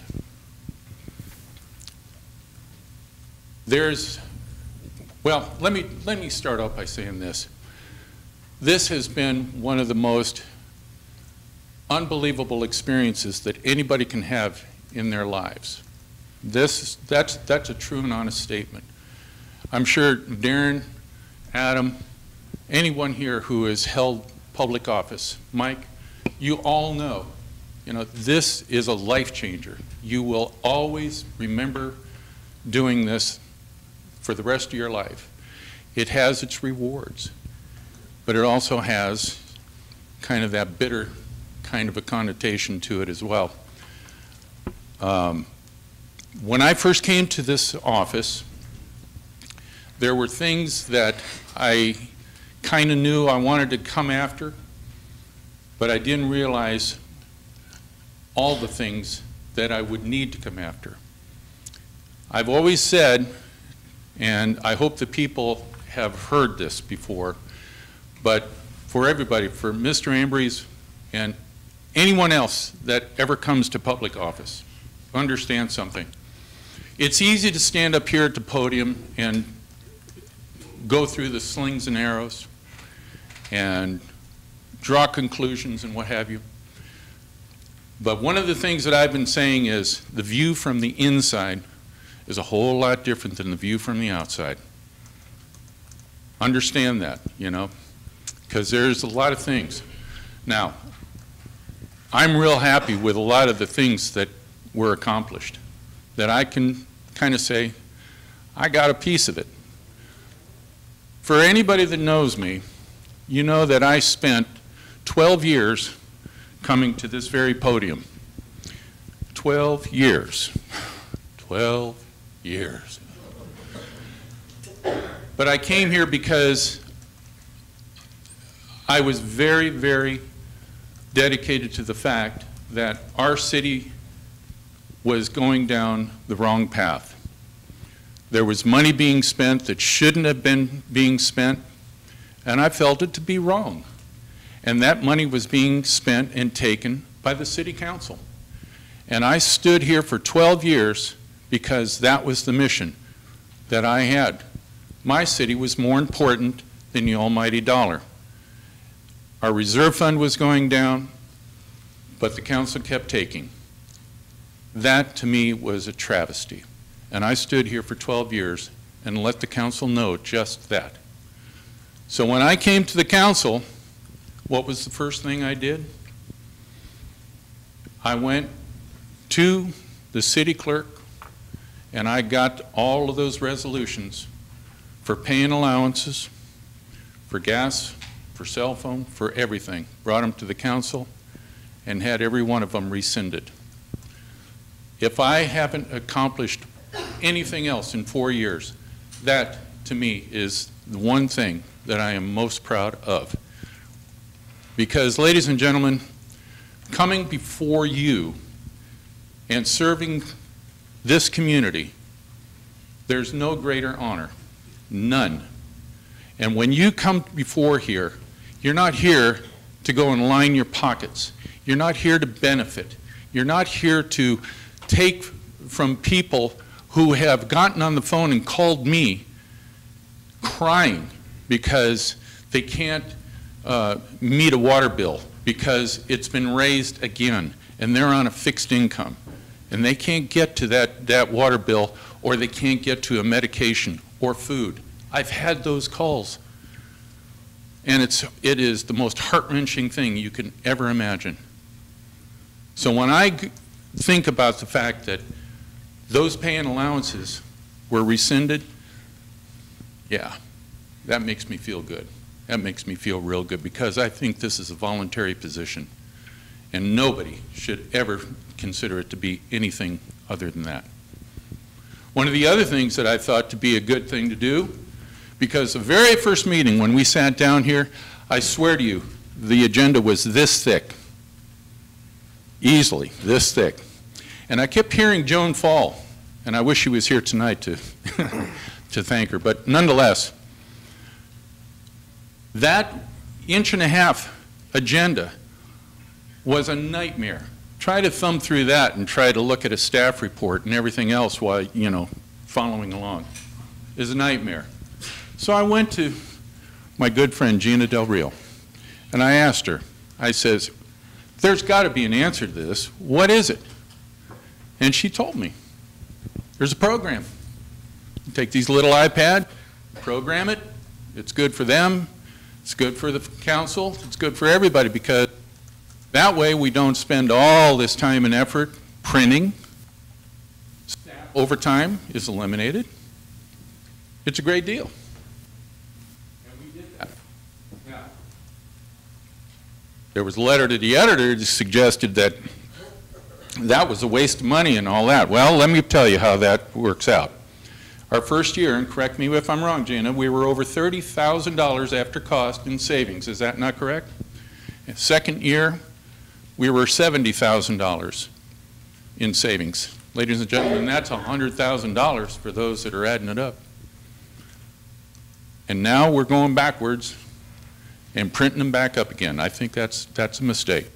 Well, let me start off by saying this. This has been one of the most unbelievable experiences that anybody can have in their lives. That's a true and honest statement. I'm sure Darren, Adam, anyone here who has held public office, Mike, you all know, this is a life changer. You will always remember doing this for the rest of your life. It has its rewards, but it also has kind of that bitter kind of a connotation to it as well. When I first came to this office, there were things that I kind of knew I wanted to come after, but I didn't realize all the things that I would need to come after. I've always said, and I hope the people have heard this before, but for everybody, for Mr. Ambrose and anyone else that ever comes to public office, understand something. It's easy to stand up here at the podium and go through the slings and arrows and draw conclusions and what have you. But one of the things that I've been saying is the view from the inside is a whole lot different than the view from the outside. Understand that, because there's a lot of things. Now, I'm real happy with a lot of the things that were accomplished, that I can kind of say, I got a piece of it. For anybody that knows me, you know that I spent 12 years coming to this very podium. 12 years. 12 years. But I came here because I was very, very dedicated to the fact that our city was going down the wrong path. There was money being spent that shouldn't have been being spent, and I felt it to be wrong. And that money was being spent and taken by the city council. And I stood here for 12 years because that was the mission that I had. My city was more important than the almighty dollar. Our reserve fund was going down, but the council kept taking. That, to me, was a travesty. And I stood here for 12 years and let the council know just that. So when I came to the council, what was the first thing I did? I went to the city clerk and I got all of those resolutions for paying allowances, for gas, for cell phone, for everything. Brought them to the council and had every one of them rescinded. If I haven't accomplished anything else in 4 years, that to me is the one thing that I am most proud of. Because, ladies and gentlemen, coming before you and serving this community, there's no greater honor, none. And when you come before here, you're not here to go and line your pockets. You're not here to benefit. You're not here to take from people who have gotten on the phone and called me crying because they can't meet a water bill because it's been raised again and they're on a fixed income and they can't get to that water bill, or they can't get to a medication or food. I've had those calls, and it is the most heart-wrenching thing you can ever imagine. So when I think about the fact that those paying allowances were rescinded, yeah, that makes me feel good. That makes me feel real good, because I think this is a voluntary position, and nobody should ever consider it to be anything other than that. One of the other things that I thought to be a good thing to do, because the very first meeting when we sat down here, I swear to you, the agenda was this thick, easily this thick. And I kept hearing Joan Fall, and I wish she was here tonight to, to thank her, but nonetheless, that inch-and-a-half agenda was a nightmare. Try to thumb through that and try to look at a staff report and everything else while, following along. Is a nightmare. So I went to my good friend Gina Del Rio, and I asked her, I says, there's got to be an answer to this. What is it? And she told me, there's a program. You take these little iPad, program it. It's good for them. It's good for the council. It's good for everybody, because that way we don't spend all this time and effort printing. Staff overtime is eliminated. It's a great deal. And we did that. Now, there was a letter to the editor that suggested that that was a waste of money and all that. Well, let me tell you how that works out. Our first year, and correct me if I'm wrong, Gina, we were over $30,000 after cost in savings. Is that not correct? Second year, we were $70,000 in savings. Ladies and gentlemen, that's $100,000 for those that are adding it up. And now we're going backwards and printing them back up again. I think that's a mistake.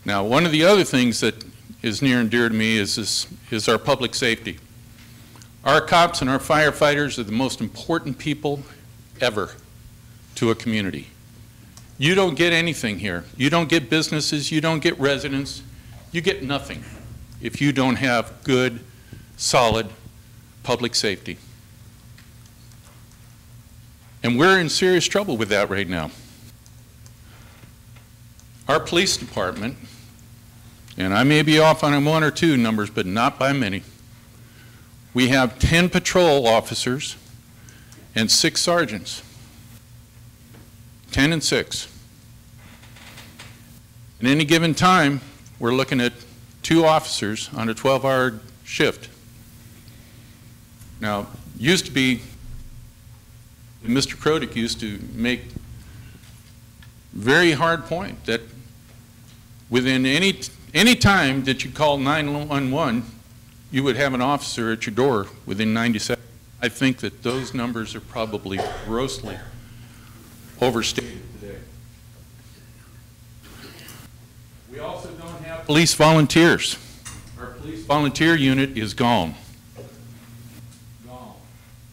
Now, one of the other things that is near and dear to me is our public safety. Our cops and our firefighters are the most important people ever to a community. You don't get anything here. You don't get businesses, you don't get residents, you get nothing if you don't have good, solid public safety. And we're in serious trouble with that right now. Our police department, and I may be off on one or two numbers, but not by many. We have 10 patrol officers and 6 sergeants. 10 and 6. At any given time, we're looking at 2 officers on a 12-hour shift. Now, used to be, Mr. Krodick used to make very hard point that within any time that you call 911, you would have an officer at your door within 90 seconds. I think that those numbers are probably grossly overstated today. We also don't have police volunteers. Our police volunteer unit is gone. Gone.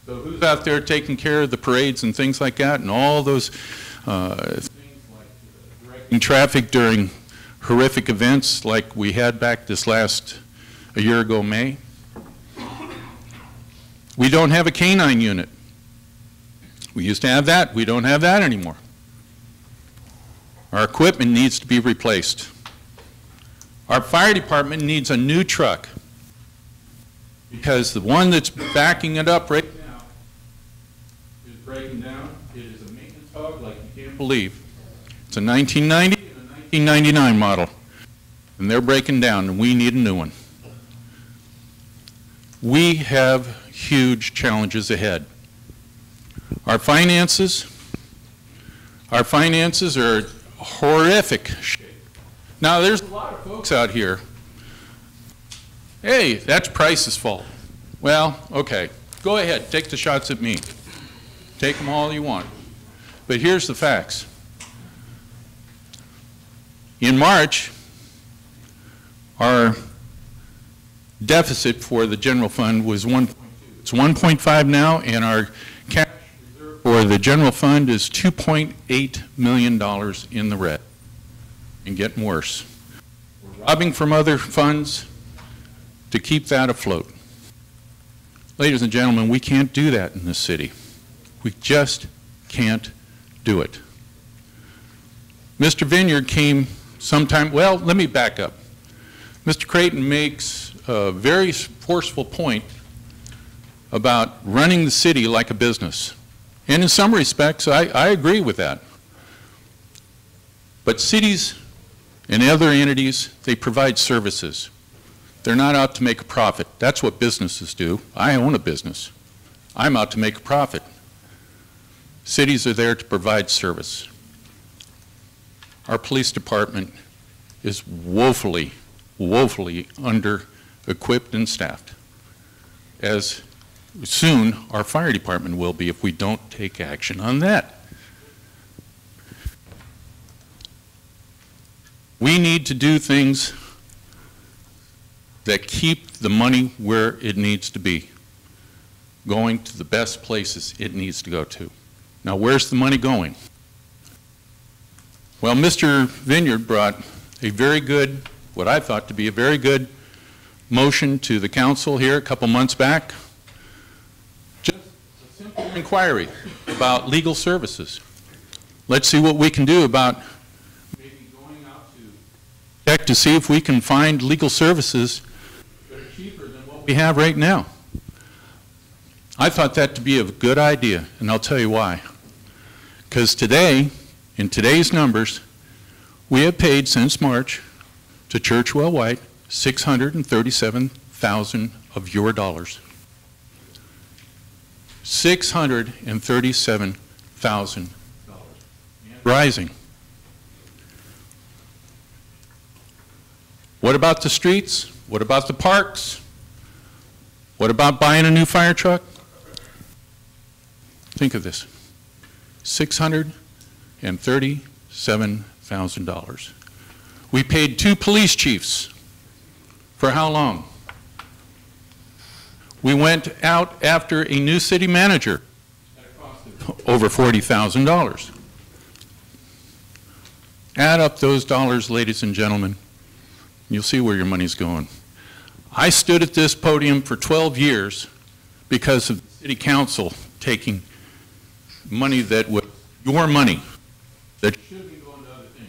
So who's out there taking care of the parades and things like that, and all those things like directing traffic during horrific events like we had back a year ago, May? We don't have a canine unit. We used to have that. We don't have that anymore. Our equipment needs to be replaced. Our fire department needs a new truck, because the one that's backing it up right now is breaking down. It is a maintenance hog like you can't believe. It's a 1990 and a 1999 model, and they're breaking down, and we need a new one. We have huge challenges ahead. Our finances are horrific shape. Now, there's a lot of folks out here, hey, that's Price's fault. Well, okay, go ahead, take the shots at me. Take them all you want. But here's the facts. In March, our deficit for the general fund was 1.2. It's 1.5 now, and our cash reserve for the general fund is $2.8 million in the red, and getting worse. We're robbing from other funds to keep that afloat. Ladies and gentlemen, we can't do that in this city. We just can't do it. Mr. Vineyard came sometime, well, let me back up. Mr. Creighton makes a very forceful point about running the city like a business. And in some respects, I agree with that. But cities and other entities, they provide services. They're not out to make a profit. That's what businesses do. I own a business. I'm out to make a profit. Cities are there to provide service. Our police department is woefully, woefully under-equipped and staffed, as soon our fire department will be if we don't take action on that. We need to do things that keep the money where it needs to be, going to the best places it needs to go to. Now, where's the money going? Well, Mr. Vineyard brought a very good, what I thought to be a very good motion to the council here a couple months back. Just a simple inquiry about legal services. Let's see what we can do about maybe going out to check to see if we can find legal services that are cheaper than what we have right now. I thought that to be a good idea, and I'll tell you why. Because today, in today's numbers, we have paid since March to Churchwell White $637,000 of your dollars. $637,000. Rising. What about the streets? What about the parks? What about buying a new fire truck? Think of this. $637,000. We paid 2 police chiefs. For how long? We went out after a new city manager. Over $40,000. Add up those dollars, ladies and gentlemen. You'll see where your money's going. I stood at this podium for 12 years because of the city council taking money that was your money that should be going to other things.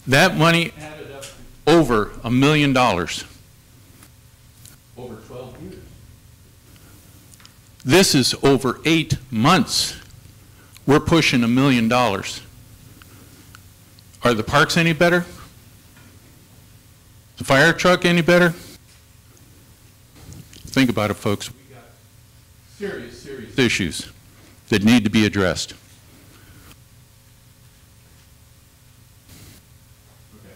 That money added up to over $1 million over 12 years. This is over 8 months. We're pushing $1 million. Are the parks any better? The fire truck any better? Think about it, folks. We got serious issues that need to be addressed. Okay.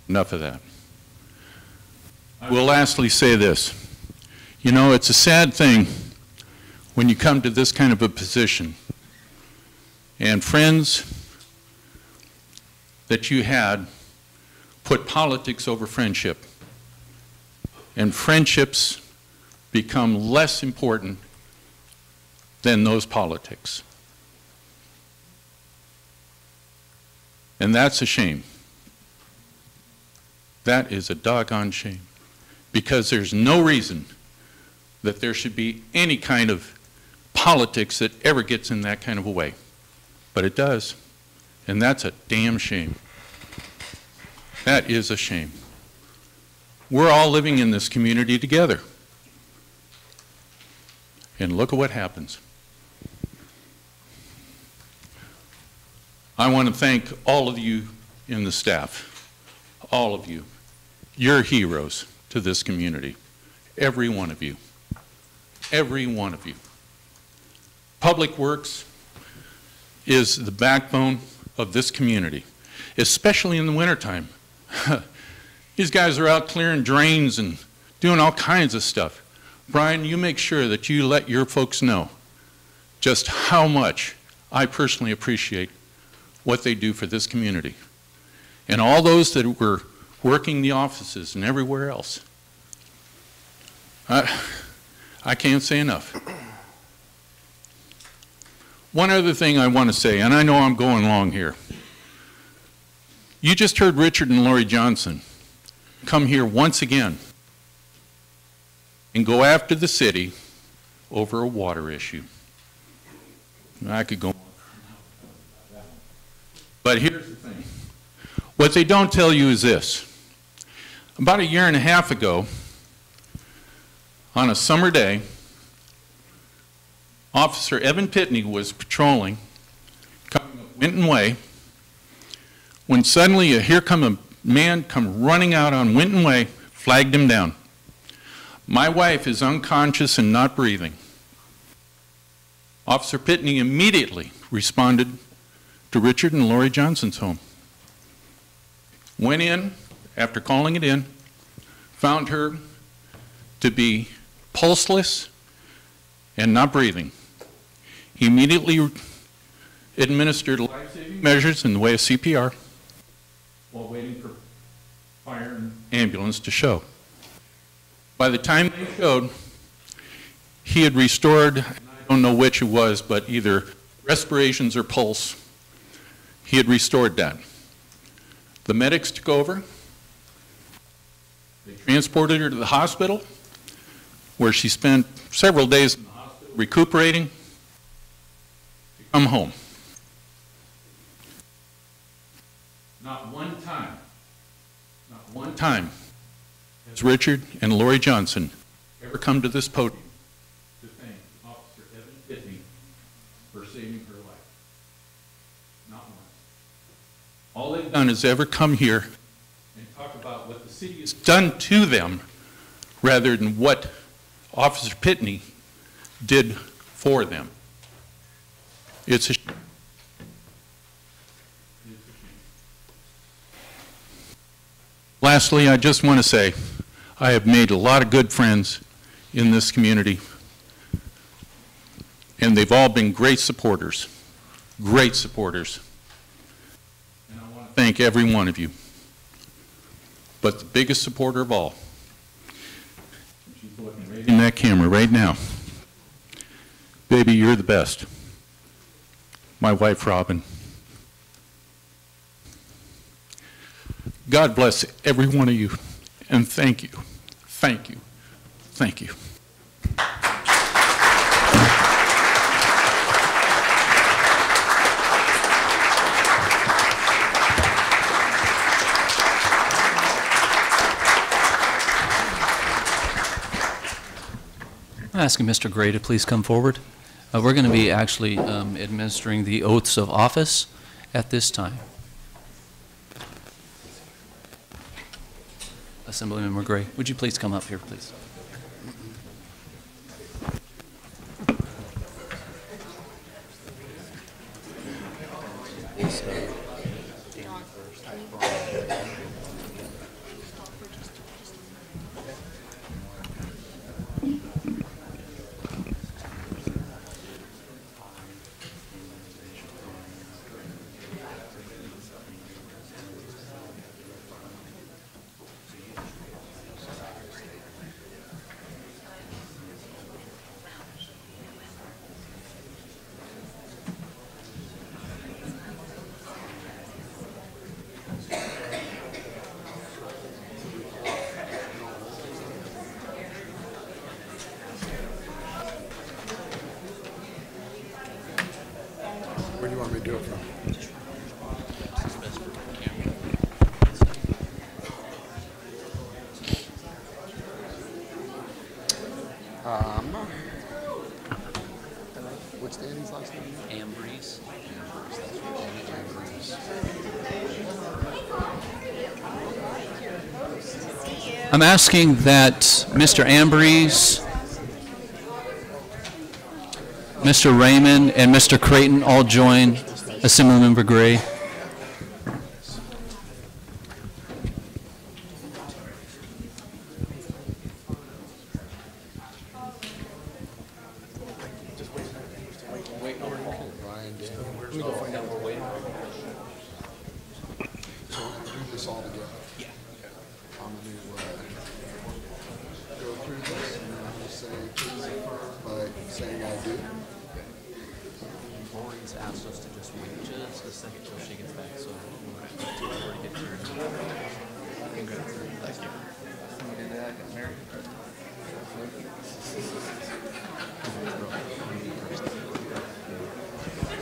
Enough of that. I will lastly say this. You know, it's a sad thing when you come to this kind of a position and friends that you had put politics over friendship, and friendships become less important than those politics. And that's a shame. That is a doggone shame, because there's no reason that there should be any kind of politics that ever gets in that kind of a way. But it does, and that's a damn shame. That is a shame. We're all living in this community together. And look at what happens. I want to thank all of you in the staff, all of you. You're heroes to this community, every one of you, every one of you. Public Works is the backbone of this community, especially in the wintertime. These guys are out clearing drains and doing all kinds of stuff. Brian, you make sure that you let your folks know just how much I personally appreciate what they do for this community. And all those that were working the offices and everywhere else. I can't say enough. One other thing I want to say, and I know I'm going long here. You just heard Richard and Lori Johnson come here once again and go after the city over a water issue. I could go on. But here's the thing. What they don't tell you is this. About 1.5 years ago, on a summer day, Officer Evan Pitney was patrolling, coming up Winton Way, when suddenly here come a man come running out on Winton Way, flagged him down. My wife is unconscious and not breathing. Officer Pitney immediately responded to Richard and Lori Johnson's home. Went in, after calling it in, found her to be pulseless and not breathing. He immediately administered life-saving measures in the way of CPR while waiting for fire and ambulance to show. By the time they showed, he had restored, I don't know which it was, but either respirations or pulse. he had restored that. The medics took over. They transported her to the hospital, where she spent several days in the hospital recuperating, to come home. Not one time has Richard and Lori Johnson ever come to this podium to thank Officer Evan Pitney for saving her life. Not once. All they've done is ever come here and talk about what the city has done to them rather than what Officer Pitney did for them. It's a shame. Lastly, I just want to say I have made a lot of good friends in this community, and they've all been great supporters, great supporters. And I want to thank every one of you. But the biggest supporter of all, she's looking right in that camera right now. Baby, you're the best. My wife, Robin. God bless every one of you, and thank you, thank you, thank you. I'm asking Mr. Gray to please come forward. We're going to be actually administering the oaths of office at this time. Assemblymember Gray, would you please come up here, please? Where do you want me to do it from? What's Danny's last name? Ambrose. I'm asking that Mr. Ambrose, Mr. Raymond, and Mr. Creighton all join Assemblymember Gray.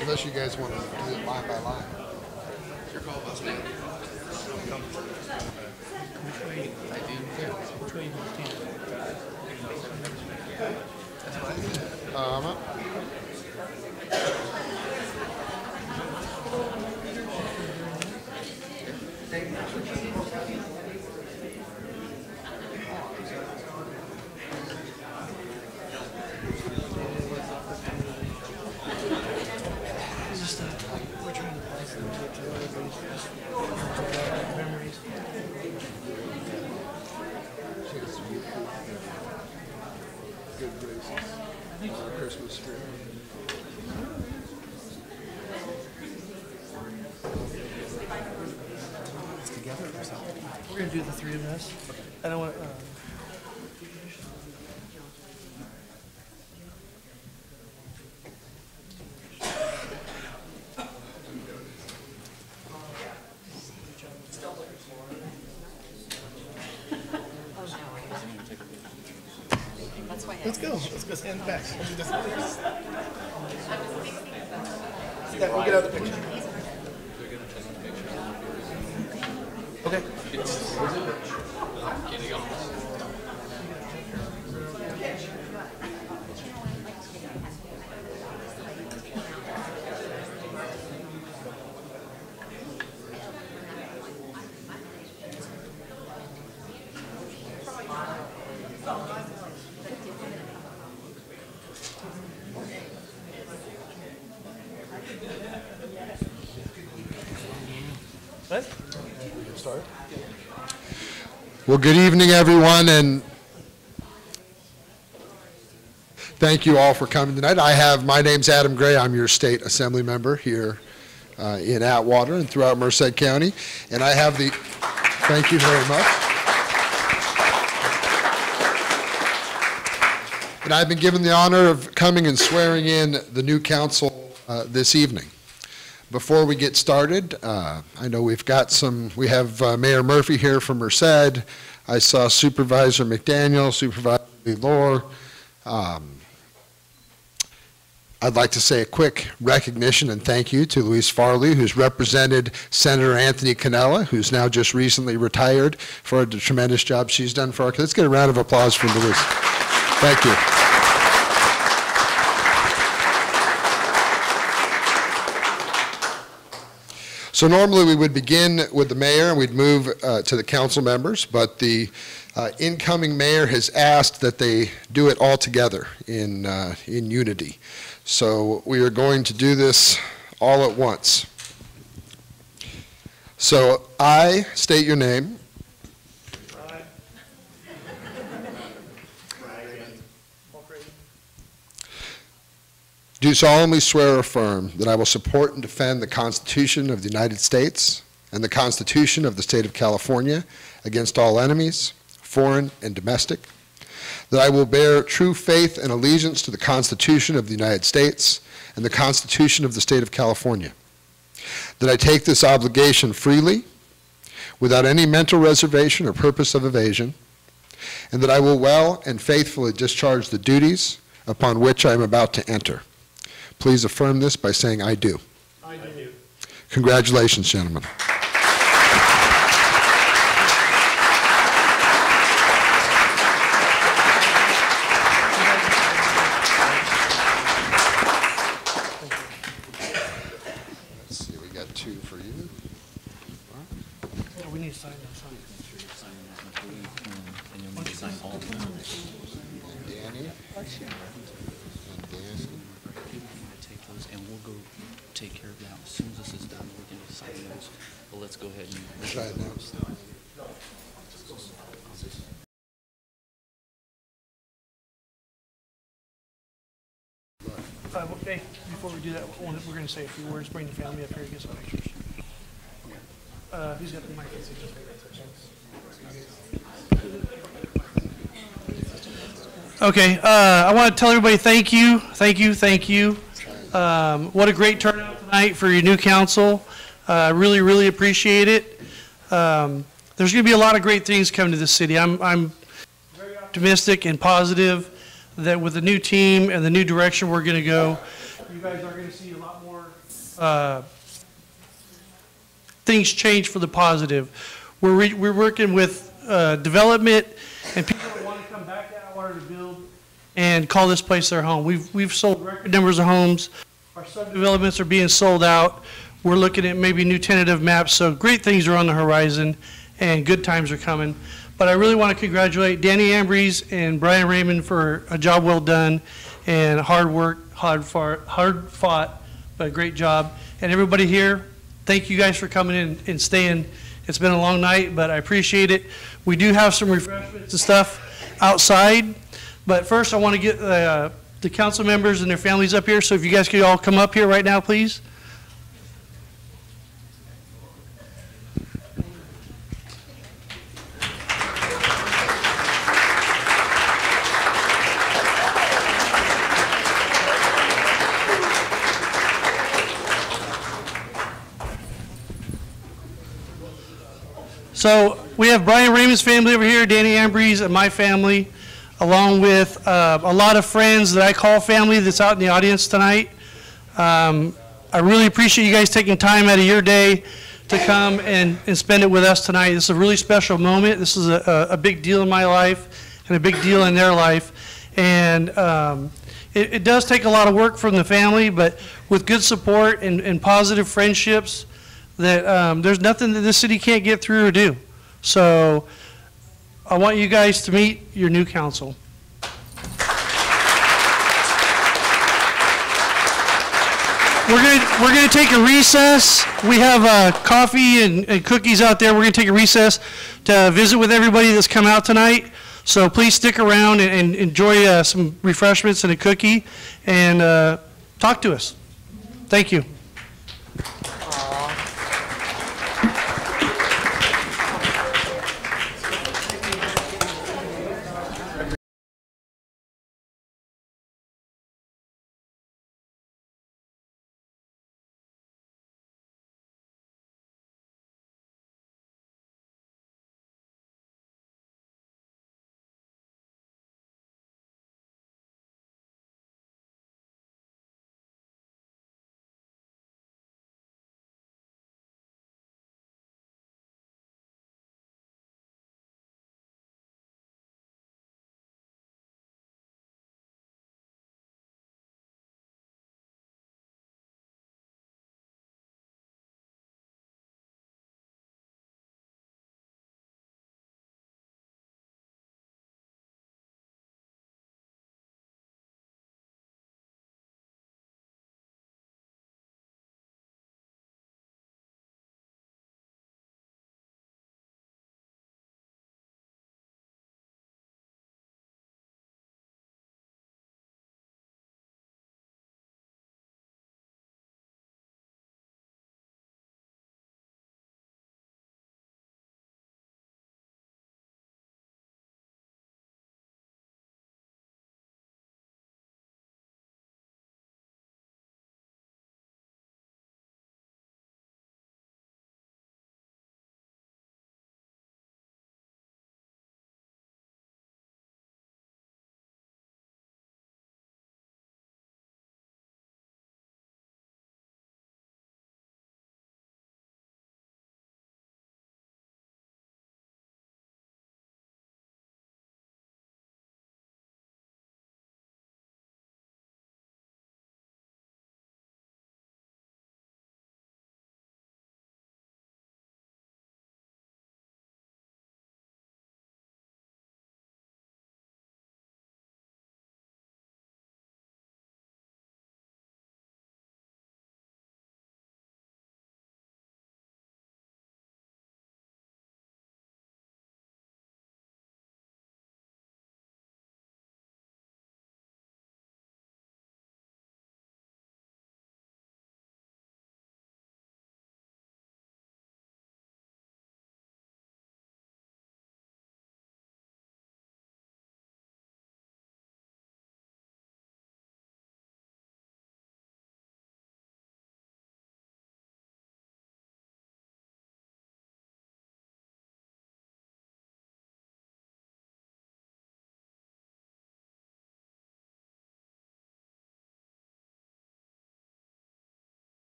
Unless you guys want to do it line by line. Your call, boss man. I do. Christmas spirit. We're going to do the three of us. I don't want to... Let's go. Let's go stand back. We'll do this first. Yeah, we'll get out the picture. Okay. Start. Well, good evening, everyone, and thank you all for coming tonight. My name's Adam Gray. I'm your state assembly member here in Atwater and throughout Merced County, and I have the, thank you very much. And I've been given the honor of coming and swearing in the new council this evening. Before we get started, I know we have Mayor Murphy here from Merced. I saw Supervisor McDaniel, Supervisor Lore. I'd like to say a quick recognition and thank you to Luis Farley, who's represented Senator Anthony Cannella, who's now just recently retired, for the tremendous job she's done for our. Let's get a round of applause for Luis. Thank you. So normally we would begin with the mayor and we'd move to the council members, but the incoming mayor has asked that they do it all together in unity. So we are going to do this all at once. So I state your name. Do solemnly swear or affirm that I will support and defend the Constitution of the United States and the Constitution of the State of California against all enemies, foreign and domestic, that I will bear true faith and allegiance to the Constitution of the United States and the Constitution of the State of California, that I take this obligation freely, without any mental reservation or purpose of evasion, and that I will well and faithfully discharge the duties upon which I am about to enter. Please affirm this by saying, I do. I do. Congratulations, gentlemen. Let's see, we got two for you. Yeah, we need to sign those. Danny. And we'll go take care of that. As soon as this is done, we're going to sign those. But let's go ahead and try it now. Hey, before we do that, we're going to say a few words. Bring the family up here and get some pictures. Who's got the mic? Okay, I want to tell everybody thank you, thank you, thank you. What a great turnout tonight for your new council. I really, really appreciate it. There's going to be a lot of great things coming to this city. I'm very optimistic and positive that with the new team and the new direction we're going to go, you guys are going to see a lot more things change for the positive. We're working with development and people that want to come back to Atwater to build and call this place their home. We've sold record numbers of homes. Our subdevelopments are being sold out. We're looking at maybe new tentative maps, so great things are on the horizon and good times are coming. But I really want to congratulate Danny Ambrose and Brian Raymond for a job well done and hard work, hard fought, but a great job. And everybody here, thank you guys for coming in and staying. It's been a long night, but I appreciate it. We do have some refreshments and stuff outside, but first I want to get the council members and their families up here, so if you guys could all come up here right now, please. So we have Brian Raymond's family over here, Danny Ambrose, and my family. along with a lot of friends that I call family that's out in the audience tonight. I really appreciate you guys taking time out of your day to come and spend it with us tonight. This is a really special moment. This is a big deal in my life and a big deal in their life. And it does take a lot of work from the family, but with good support and positive friendships, that there's nothing that this city can't get through or do. So I want you guys to meet your new council. We're gonna take a recess. We have coffee and cookies out there. We're gonna take a recess to visit with everybody that's come out tonight. So please stick around and enjoy some refreshments and a cookie, and talk to us. Thank you.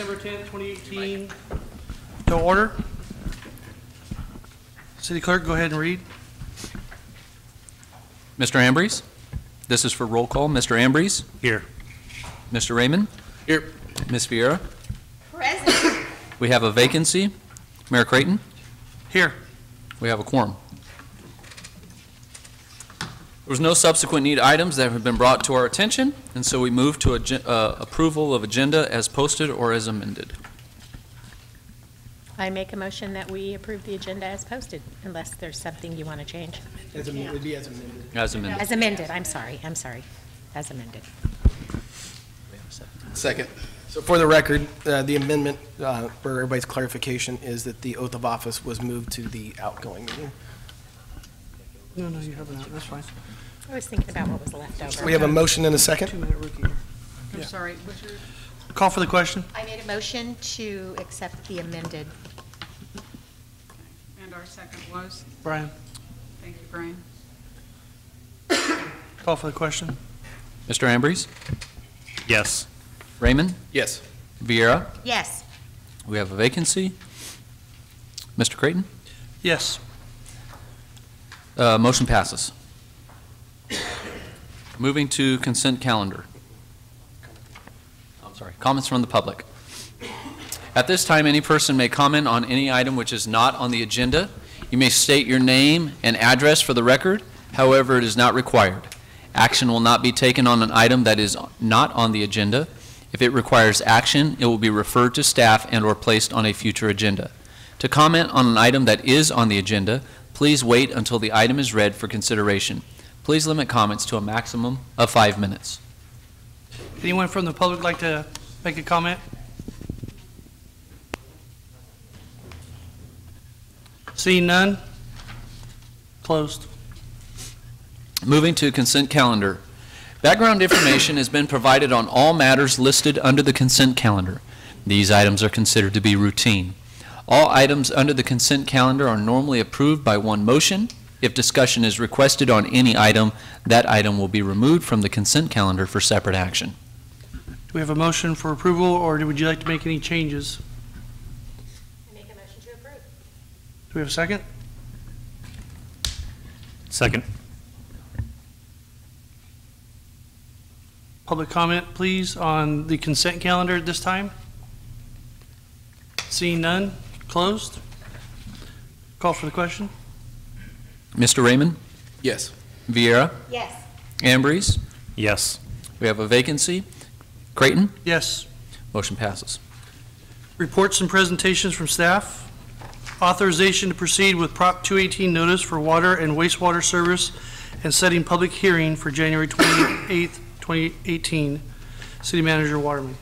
September 10th, 2018, to order. City Clerk, go ahead and read. Mr. Ambrose? This is for roll call. Mr. Ambrose? Here. Mr. Raymond? Here. Ms. Vieira? Present. We have a vacancy. Mayor Creighton? Here. We have a quorum. There was no subsequent need items that have been brought to our attention, and so we move to approval of agenda as posted or as amended. I make a motion that we approve the agenda as posted, unless there's something you want to change. It would be as amended. As amended. As amended, I'm sorry, as amended. Second. So for the record, the amendment, for everybody's clarification, is that the oath of office was moved to the outgoing meeting. No, you haven't. That's fine. I was thinking about what was left over. We have a motion and a second. 2-minute rookie here. I'm sorry, what's your? Call for the question. I made a motion to accept the amended. And our second was? Brian. Thank you, Brian. Call for the question. Mr. Ambrose? Yes. Raymond? Yes. Vieira? Yes. We have a vacancy. Mr. Creighton? Yes. Motion passes. Moving to consent calendar. I'm sorry, comments from the public. At this time, any person may comment on any item which is not on the agenda. You may state your name and address for the record. However, it is not required. Action will not be taken on an item that is not on the agenda. If it requires action, it will be referred to staff and/or placed on a future agenda. To comment on an item that is on the agenda, please wait until the item is read for consideration. Please limit comments to a maximum of 5 minutes. Anyone from the public like to make a comment? Seeing none? Closed. Moving to consent calendar. Background information has been provided on all matters listed under the consent calendar. These items are considered to be routine. All items under the consent calendar are normally approved by one motion. If discussion is requested on any item, that item will be removed from the consent calendar for separate action. Do we have a motion for approval, or would you like to make any changes? I make a motion to approve. Do we have a second? Second. Public comment, please, on the consent calendar at this time. Seeing none, closed. Call for the question. Mr. Raymond? Yes. Vieira? Yes. Ambrose? Yes. We have a vacancy. Creighton? Yes. Motion passes. Reports and presentations from staff. Authorization to proceed with Prop 218 notice for water and wastewater service and setting public hearing for January 28th, 2018. City Manager Waterman.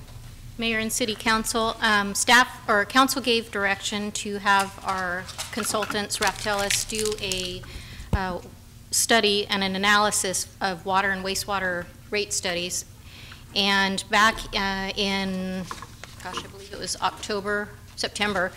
Mayor and City Council, staff or council gave direction to have our consultants, Raftellus, do a study and an analysis of water and wastewater rate studies. And back in, gosh, I believe it was September,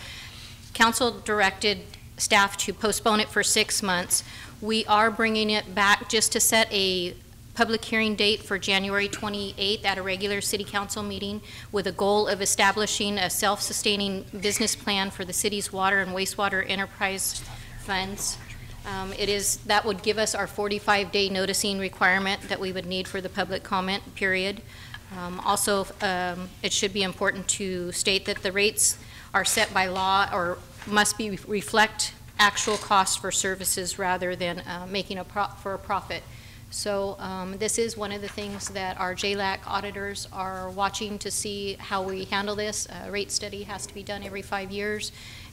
council directed staff to postpone it for 6 months. We are bringing it back just to set a public hearing date for January 28th at a regular city council meeting with a goal of establishing a self-sustaining business plan for the city's water and wastewater enterprise funds. That would give us our 45-day noticing requirement that we would need for the public comment period. Also, it should be important to state that the rates are set by law or must reflect actual costs for services rather than making for a profit. So this is one of the things that our JLAC auditors are watching to see how we handle this. A rate study has to be done every 5 years,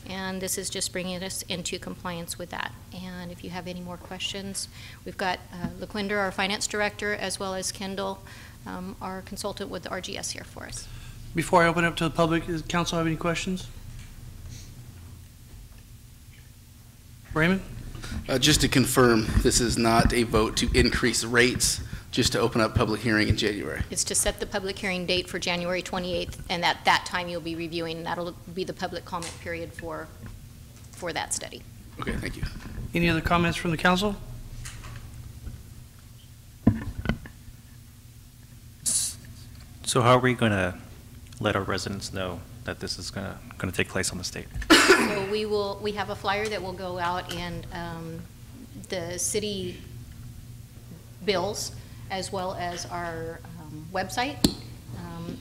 and this is just bringing us into compliance with that. And if you have any more questions, we've got LaQuinder, our finance director, as well as Kendall, our consultant with the RGS here for us. Before I open up to the public, does council have any questions? Raymond? Just to confirm, this is not a vote to increase rates, just to open up public hearing in January. It's to set the public hearing date for January 28th, and at that time you'll be reviewing, and that'll be the public comment period for that study. Okay, thank you. Any other comments from the council? So how are we going to let our residents know that this is going to take place on the state? So we have a flyer that will go out in the city bills as well as our website.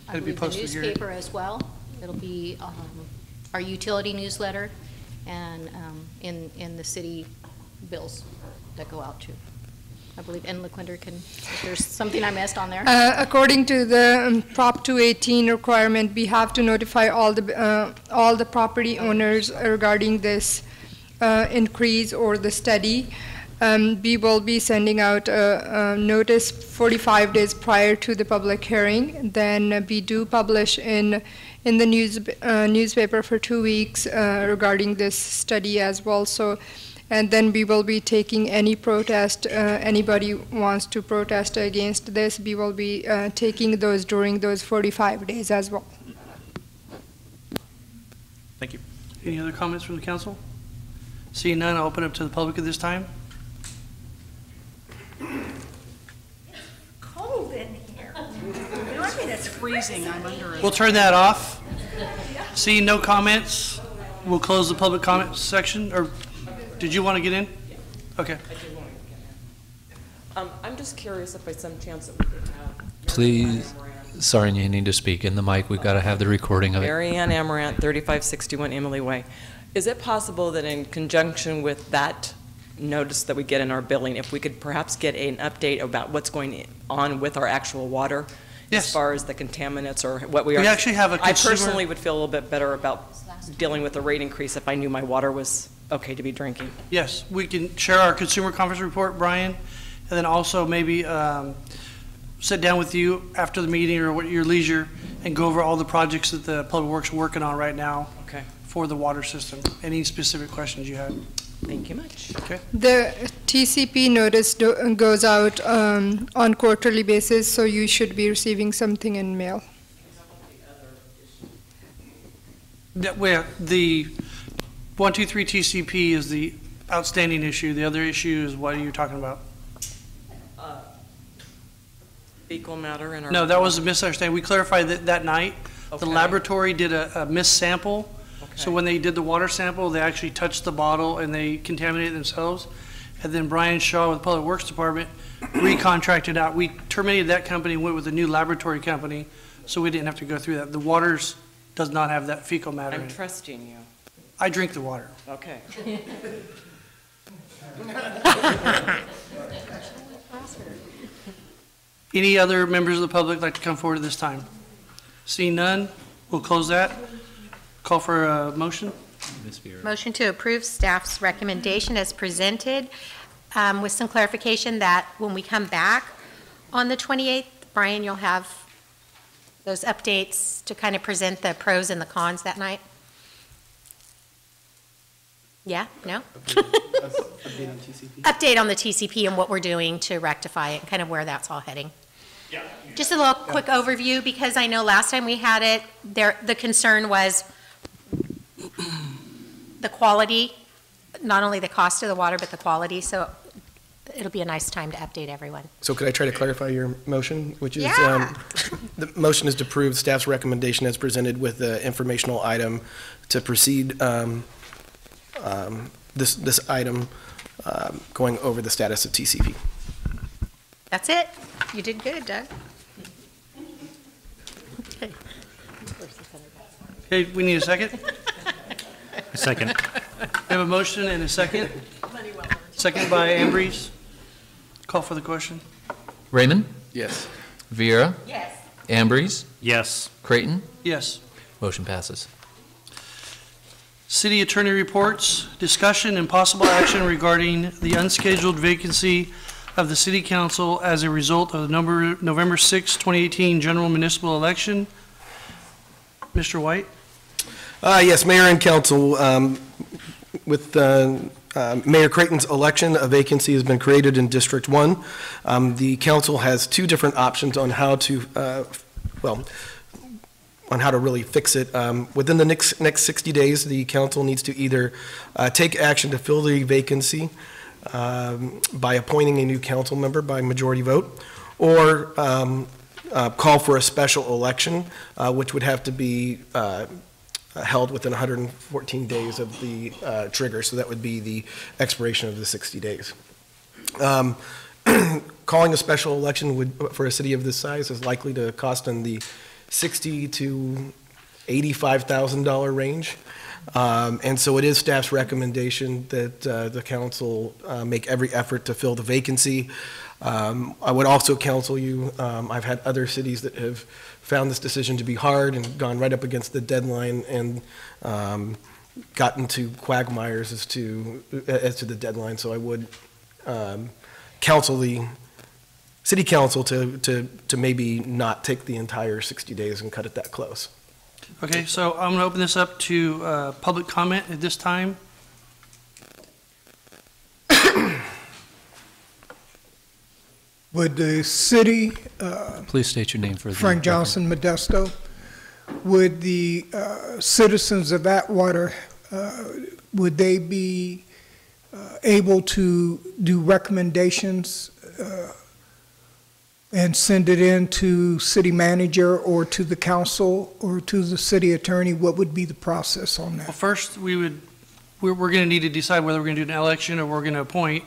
I It'll be believe the posted here. newspaper as well. It'll be our utility newsletter and in the city bills that go out too. I believe, and LaQuinder can, if there's something I missed on there. According to the Prop 218 requirement, we have to notify all the property owners regarding this increase or the study. We will be sending out a notice 45 days prior to the public hearing. Then we do publish in the newspaper for 2 weeks regarding this study as well. So, and then we will be taking any protest, anybody wants to protest against this, we will be taking those during those 45 days as well. Thank you. Any other comments from the council? Seeing none, I'll open up to the public at this time. Cold in here. I mean, it's freezing. I'm under it. We'll turn that off. Seeing no comments, we'll close the public comment section, or did you want to get in? Okay. I'm just curious if by some chance that we could have. Please, sorry, you need to speak in the mic. We've got to have the recording of it. Mary Ann Amaranth, 3561 Emily Way. Is it possible that in conjunction with that notice that we get in our billing, if we could perhaps get an update about what's going on with our actual water? Yes. As far as the contaminants or what we are. We actually have a consumer. I personally would feel a little bit better about dealing with the rate increase if I knew my water was okay to be drinking. Yes, we can share our consumer conference report, Brian, and then also maybe sit down with you after the meeting or what your leisure and go over all the projects that the Public Works are working on right now. Okay. For the water system. Any specific questions you have? Thank you much. Okay. The TCP notice goes out on quarterly basis, so you should be receiving something in mail. The 123 TCP is the outstanding issue. The other issue is what are you talking about? Fecal matter in our. No, that was a misunderstanding. We clarified that night. Okay. The laboratory did a missample. So when they did the water sample, they actually touched the bottle and they contaminated themselves. And then Brian Shaw with the Public Works Department recontracted out. We terminated that company and went with a new laboratory company, so we didn't have to go through that. The waters does not have that fecal matter in I'm it. trusting you. I drink the water. Okay. Any other members of the public like to come forward at this time? Seeing none, we'll close that. Call for a motion. Motion to approve staff's recommendation as presented, with some clarification that when we come back on the 28th, Brian, you'll have those updates to kind of present the pros and the cons that night? Yeah? No? Update on the TCP and what we're doing to rectify it, kind of where that's all heading. Yeah. Just a little quick overview, because I know last time we had it, the concern was the quality, not only the cost of the water, but the quality. So it'll be a nice time to update everyone. So could I try to clarify your motion, which is, Yeah. the motion is to approve staff's recommendation as presented with the informational item to proceed this item going over the status of TCP. That's it. You did good, Doug. Okay. Okay, we need a second? A second. We have a motion and a second. Second by Ambrose. Call for the question. Raymond? Yes. Vieira? Yes. Ambrose? Yes. Creighton? Yes. Motion passes. City Attorney reports, discussion and possible action regarding the unscheduled vacancy of the City Council as a result of the November 6, 2018 general municipal election. Mr. White? Yes, Mayor and Council, with Mayor Creighton's election, a vacancy has been created in District 1. The council has two different options on how to, on how to really fix it. Within the next 60 days, the council needs to either take action to fill the vacancy by appointing a new council member by majority vote, or call for a special election, which would have to be held within 114 days of the trigger, so that would be the expiration of the 60 days. Calling a special election for a city of this size is likely to cost in the $60,000 to $85,000 range. And so it is staff's recommendation that the council make every effort to fill the vacancy. I would also counsel you, I've had other cities that have found this decision to be hard and gone right up against the deadline and gotten to quagmires as to the deadline. So I would counsel the city council to maybe not take the entire 60 days and cut it that close. Okay, so I'm going to open this up to public comment at this time. Would the city, Please state your name for the Frank Johnson, Modesto, would the citizens of Atwater, would they be able to do recommendations and send it in to city manager or to the council or to the city attorney? What would be the process on that? Well, first, we're going to need to decide whether we're going to do an election or we're going to appoint.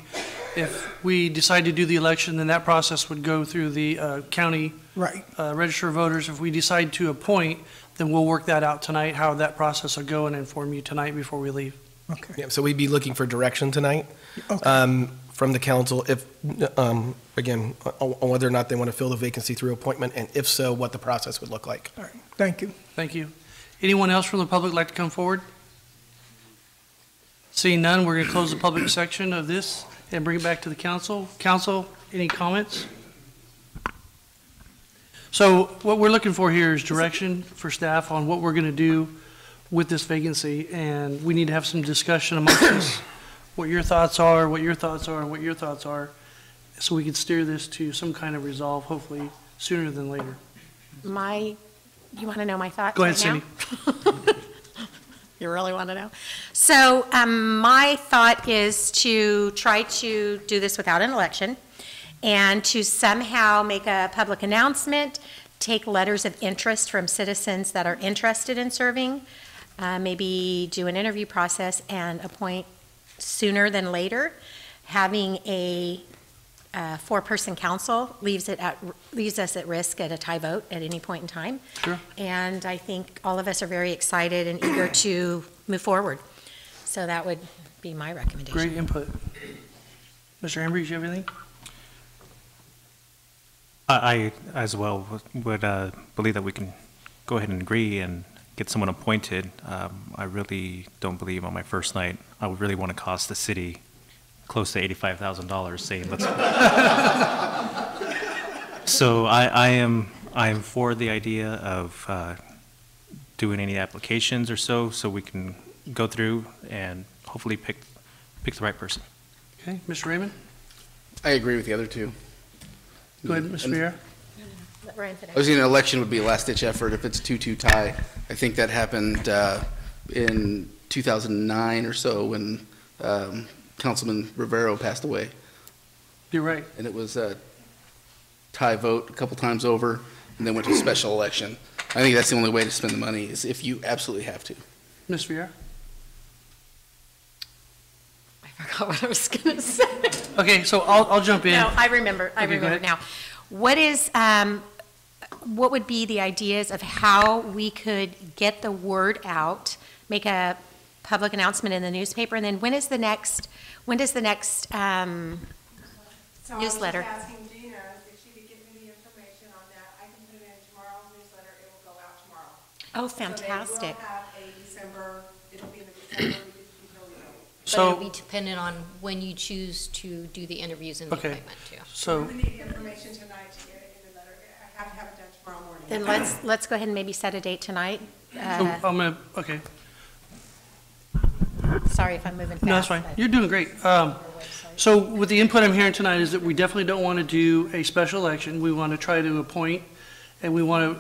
If we decide to do the election, then that process would go through the county Right. Register of Voters. If we decide to appoint, then we'll work that out tonight, how that process will go, and inform you tonight before we leave. Okay. Yeah, so we'd be looking for direction tonight from the council, if, again, on whether or not they want to fill the vacancy through appointment, and if so, what the process would look like. All right. Thank you. Thank you. Anyone else from the public like to come forward? Seeing none, we're going to close the public section of this and bring it back to the council. Council, any comments? So what we're looking for here is direction for staff on what we're going to do with this vacancy, and we need to have some discussion amongst us, what your thoughts are, what your thoughts are, and what your thoughts are, so we can steer this to some kind of resolve, hopefully sooner than later. You want to know my thoughts Go ahead, right Cindy. now? You really want to know? So my thought is to try to do this without an election and to somehow make a public announcement, take letters of interest from citizens that are interested in serving, maybe do an interview process and appoint sooner than later. Having a four-person council leaves us at risk at a tie vote at any point in time. Sure. And I think all of us are very excited and eager to move forward. So that would be my recommendation. Great input. Mr. Ambry, do you have anything? I as well would believe that we can go ahead and agree and get someone appointed. I really don't believe on my first night I would really want to cost the city close to $85,000 saying let's. So I am for the idea of doing any applications or so we can go through and hopefully pick the right person. Okay, Mr. Raymond? I agree with the other two. Go ahead, Ms. Vieira. I was thinking an election would be a last-ditch effort if it's 2-2 tie. I think that happened in 2009 or so when Councilman Rivero passed away. You're right. And it was a tie vote a couple times over, and then went to a special election. I think that's the only way to spend the money, is if you absolutely have to. Ms. Vieira? I forgot what I was going to say. Okay, so I'll jump in. No, I remember Okay, now. What would be the ideas of how we could get the word out, make a public announcement in the newspaper, and then when does the next newsletter? I was asking Gina if she could give me the information on that. I can put it in tomorrow's newsletter. It will go out tomorrow. Oh, fantastic. So they will have a December, it'll be in the December. But it'll be dependent on when you choose to do the interviews and the Okay. appointment, too. So, We need information tonight to get it in the letter. I have to have it done tomorrow morning. Then let's go ahead and maybe set a date tonight. okay. Sorry if I'm moving fast. No, that's fine. but- You're doing great. So with the input I'm hearing tonight is that we definitely don't want to do a special election. We want to try to appoint, and we want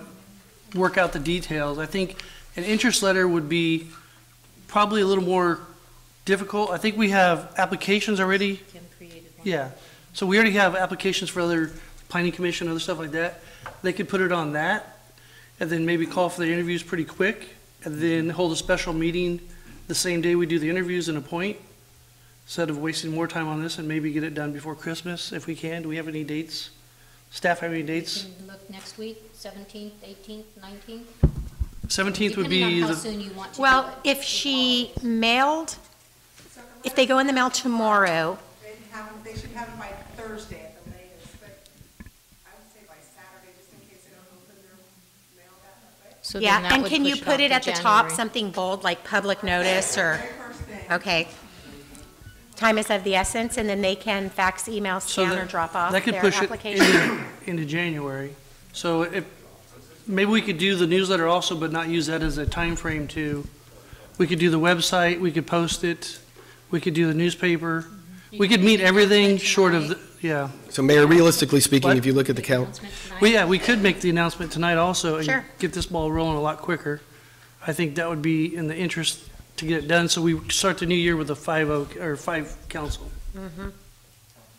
to work out the details. I think an interest letter would be probably a little more difficult. I think we have applications already. Yeah. So we already have applications for other planning commission, other stuff like that. They could put it on that, and then maybe call for the interviews pretty quick, and then hold a special meeting the same day we do the interviews and appoint, instead of wasting more time on this, and maybe get it done before Christmas if we can. Do we have any dates? Staff have any dates? We can look next week, 17th, 18th, 19th. 17th would Depending be on how the, soon you want to do Well, it. if she mailed, if they go in the mail tomorrow, They should have them by Thursday at the latest, but I would say by Saturday, just in case they don't open their mail that way. So yeah, then that and would can you push put off it to at the top, January. something bold, like public notice, or, okay. Time is of the essence, and then they can fax, email, so scan, or drop off that could their push it application. into January. So if, maybe we could do the newsletter also, but not use that as a time frame to, we could do the website, we could post it, we could do the newspaper. We could meet everything short of, yeah. So Mayor, realistically speaking, What? if you look at the count, Well, yeah, we could make the announcement tonight also and Sure. get this ball rolling a lot quicker. I think that would be in the interest to get it done, so we start the new year with a 5 council. Mhm.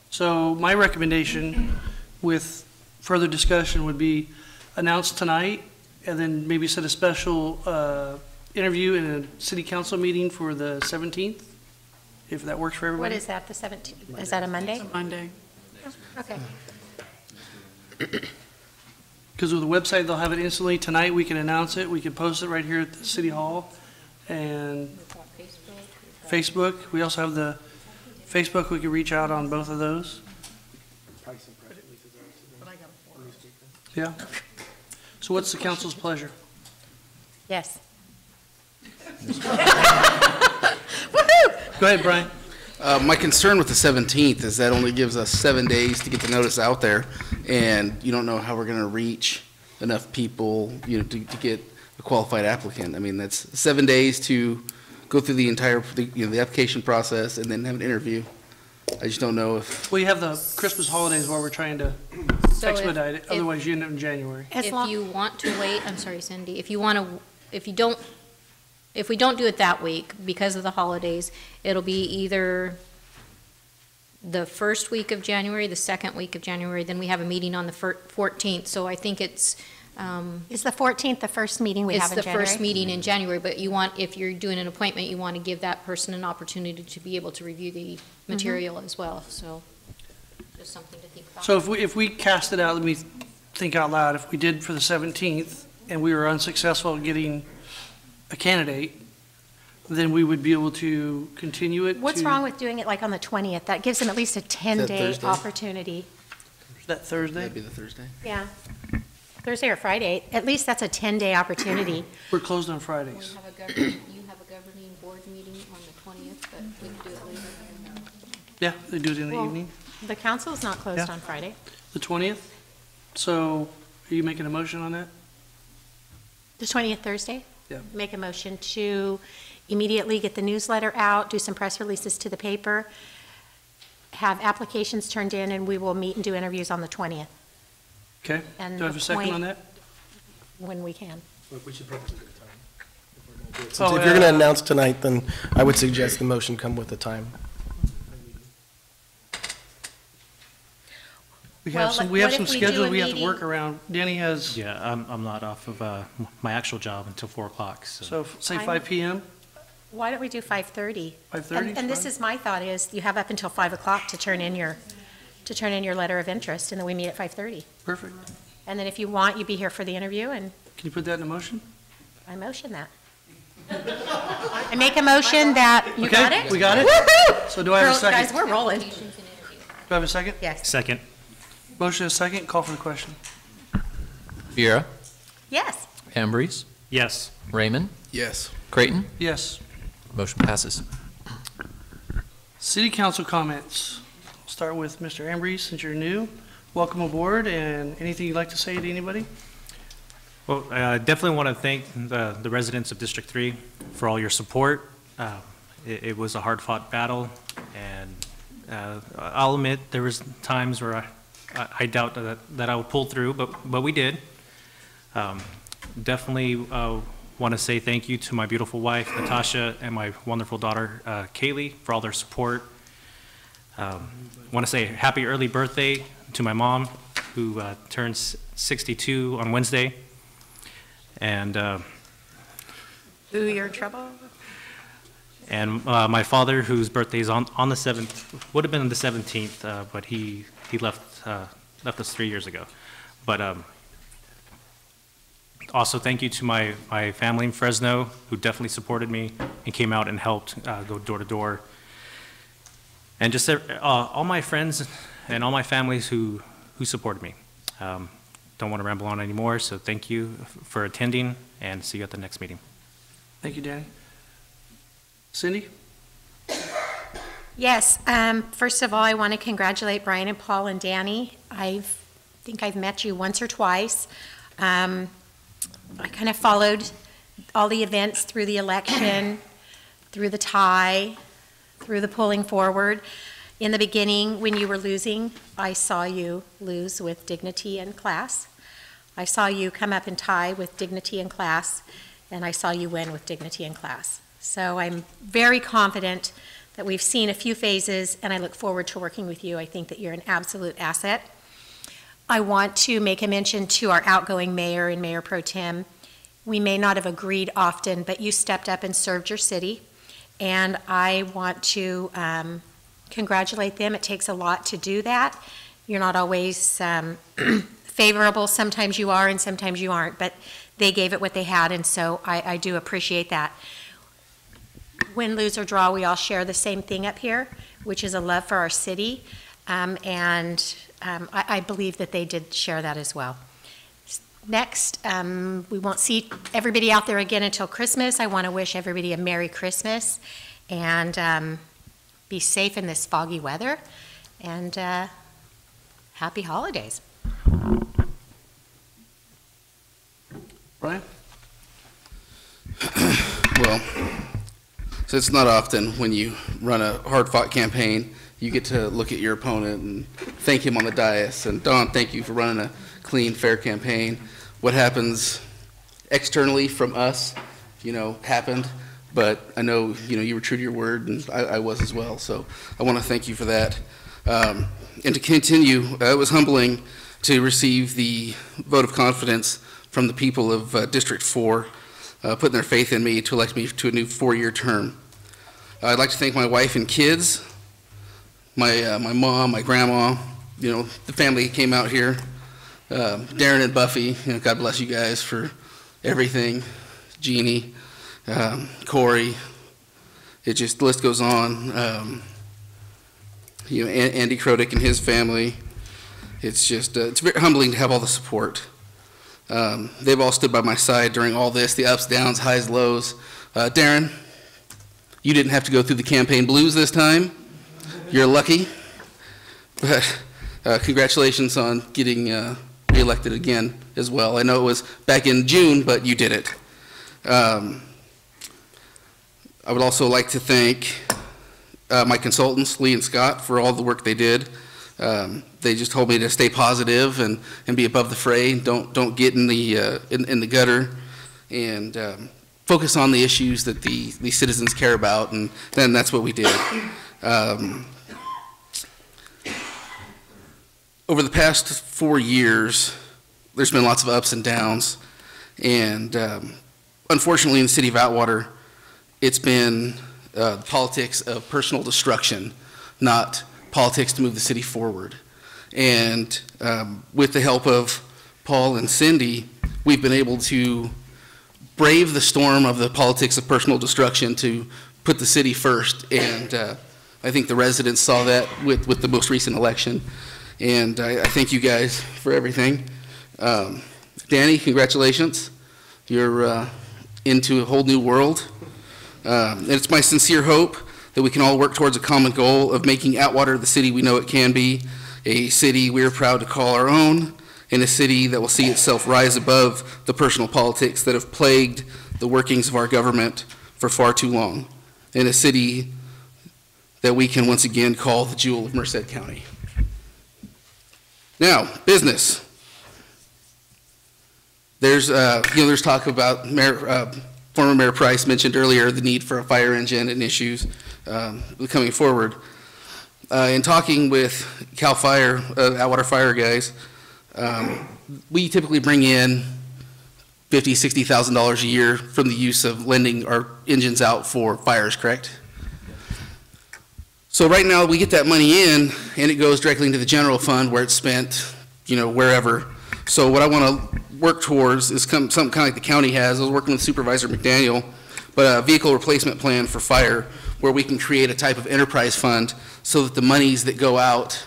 So my recommendation with further discussion would be announce tonight and then maybe set a special interview in a city council meeting for the 17th, if that works for What everybody. is that, the 17th? Is that a Monday? It's a Monday. Okay. Because with the website, they'll have it instantly. Tonight, we can announce it. We can post it right here at the city hall. And Facebook, we also have the Facebook, we can reach out on both of those. Yeah. So what's the council's pleasure? Yes. Go ahead, Brian. My concern with the 17th is that only gives us 7 days to get the notice out there, and you don't know how we're going to reach enough people, to get a qualified applicant. I mean, that's 7 days to go through the entire, the application process and then have an interview. I just don't know if. Well, you have the Christmas holidays where we're trying to So if- expedite it, if- otherwise you end up in January. If you want to wait, I'm sorry, Cindy, if we don't do it that week because of the holidays, it'll be either the first week of January, the second week of January, then we have a meeting on the 14th, so I think it's, Is the 14th the first meeting we have in it's the January? first meeting in January, but if you're doing an appointment, you want to give that person an opportunity to be able to review the material as well, so just something to think about. So if we cast it out, let me think out loud, if we did for the 17th and we were unsuccessful at getting a candidate, then we would be able to continue it. What's to- wrong with doing it like on the 20th? That gives them at least a 10-day Thursday? opportunity. Is that Thursday? That'd be the Thursday. Yeah. Thursday or Friday, at least that's a 10-day opportunity. We're closed on We Fridays. have you have a governing board meeting on the 20th, but we can do it later. Yeah, they do it in the Well, evening, The council's not closed Yeah. on Friday. the 20th. So are you making a motion on that? The 20th Thursday? Yeah. Make a motion to immediately get the newsletter out, do some press releases to the paper, have applications turned in, and we will meet and do interviews on the 20th. Okay. And Do I have a second appoint- on that? When we can. we should probably get a time. Since Oh, if you're going to announce tonight, then I would suggest the motion come with a time. We Well, have some, like, we have what some if we do schedules a we have to meeting- work around. Danny has, Yeah, I'm not off of my actual job until 4 o'clock, so. so say I'm- 5 PM? Why don't we do 5:30? 5:30 is And this fine. is my thought is, you have up until 5 o'clock to turn in your letter of interest, and then we meet at 5:30. Perfect. And then if you want, you be here for the interview, and Can you put that in a motion? I motion that. I make a motion that, you Okay, got it? we got it? Woo-hoo! So do I have a Girls, second? Guys, we're rolling. Do I have a second? Yes. Second. Motion is second, call for the question. Viera, Yes. Ambrose, Yes. Raymond, Yes. Creighton, Yes. motion passes. City council comments. I'll start with Mr. Ambrose, since you're new. Welcome aboard, and anything you'd like to say to anybody? Well, I definitely want to thank the residents of District 3 for all your support. It was a hard-fought battle, and I'll admit there was times where I doubt that I would pull through, but we did. Definitely want to say thank you to my beautiful wife, Natasha, and my wonderful daughter, Kaylee, for all their support. Want to say happy early birthday to my mom, who turns 62 on Wednesday. And Ooh, you're in trouble. And my father, whose birthday is on the 7th, would have been the 17th, but he left us 3 years ago. But also thank you to my family in Fresno, who definitely supported me and came out and helped go door to door. And just all my friends and all my families who supported me. Don't want to ramble on anymore, so thank you for attending, and see you at the next meeting. Thank you, Danny. Cindy? Yes, first of all, I want to congratulate Brian and Paul and Danny. I think I've met you once or twice. I kind of followed all the events through the election, through the tie, through the pulling forward. In the beginning, when you were losing, I saw you lose with dignity and class. I saw you come up and tie with dignity and class, and I saw you win with dignity and class. So I'm very confident that we've seen a few phases, and I look forward to working with you. I think that you're an absolute asset. I want to make a mention to our outgoing mayor and Mayor Pro Tem. We may not have agreed often, but you stepped up and served your city, and I want to congratulate them. It takes a lot to do that. You're not always favorable. Sometimes you are and sometimes you aren't, but they gave it what they had, and so I do appreciate that. Win, lose, or draw, we all share the same thing up here, which is a love for our city, and I believe that they did share that as well. Next, we won't see everybody out there again until Christmas. I want to wish everybody a Merry Christmas, and be safe in this foggy weather, and happy holidays. Brian? Well, so it's not often when you run a hard-fought campaign, you get to look at your opponent and thank him on the dais. And Don, thank you for running a clean, fair campaign. What happens externally from us, happened. But I know, you were true to your word, and I was as well. So I want to thank you for that. And to continue, it was humbling to receive the vote of confidence from the people of District 4, putting their faith in me to elect me to a new 4-year term. I'd like to thank my wife and kids, my mom, my grandma, the family came out here, Darren and Buffy, God bless you guys for everything, Jeannie, Corey, the list goes on, Andy Krodick and his family. It's just, it's very humbling to have all the support. They've all stood by my side during all this, the ups, downs, highs, lows. Darren, you didn't have to go through the campaign blues this time. You're lucky. But congratulations on getting reelected again as well. I know it was back in June, but you did it. I would also like to thank my consultants, Lee and Scott, for all the work they did. They just told me to stay positive and be above the fray. Don't get in the gutter, and focus on the issues that the citizens care about, and then that's what we did. Over the past 4 years, there's been lots of ups and downs, and unfortunately in the city of Atwater, it's been politics of personal destruction, not politics to move the city forward. And with the help of Paul and Cindy, we've been able to brave the storm of the politics of personal destruction to put the city first. And I think the residents saw that with the most recent election. And I thank you guys for everything. Danny, congratulations. You're into a whole new world. And it's my sincere hope that we can all work towards a common goal of making Atwater the city we know it can be, a city we're proud to call our own, and a city that will see itself rise above the personal politics that have plagued the workings of our government for far too long, and a city that we can once again call the jewel of Merced County. Now, business. There's talk about former Mayor Price mentioned earlier the need for a fire engine and issues coming forward. In talking with CAL FIRE, Atwater Fire guys, we typically bring in $50,000, $60,000 a year from the use of lending our engines out for fires, correct? So right now, we get that money in, and it goes directly into the general fund where it's spent, wherever. So what I want to work towards is something kind of like the county has. I was working with Supervisor McDaniel, but a vehicle replacement plan for fire where we can create a type of enterprise fund so that the monies that go out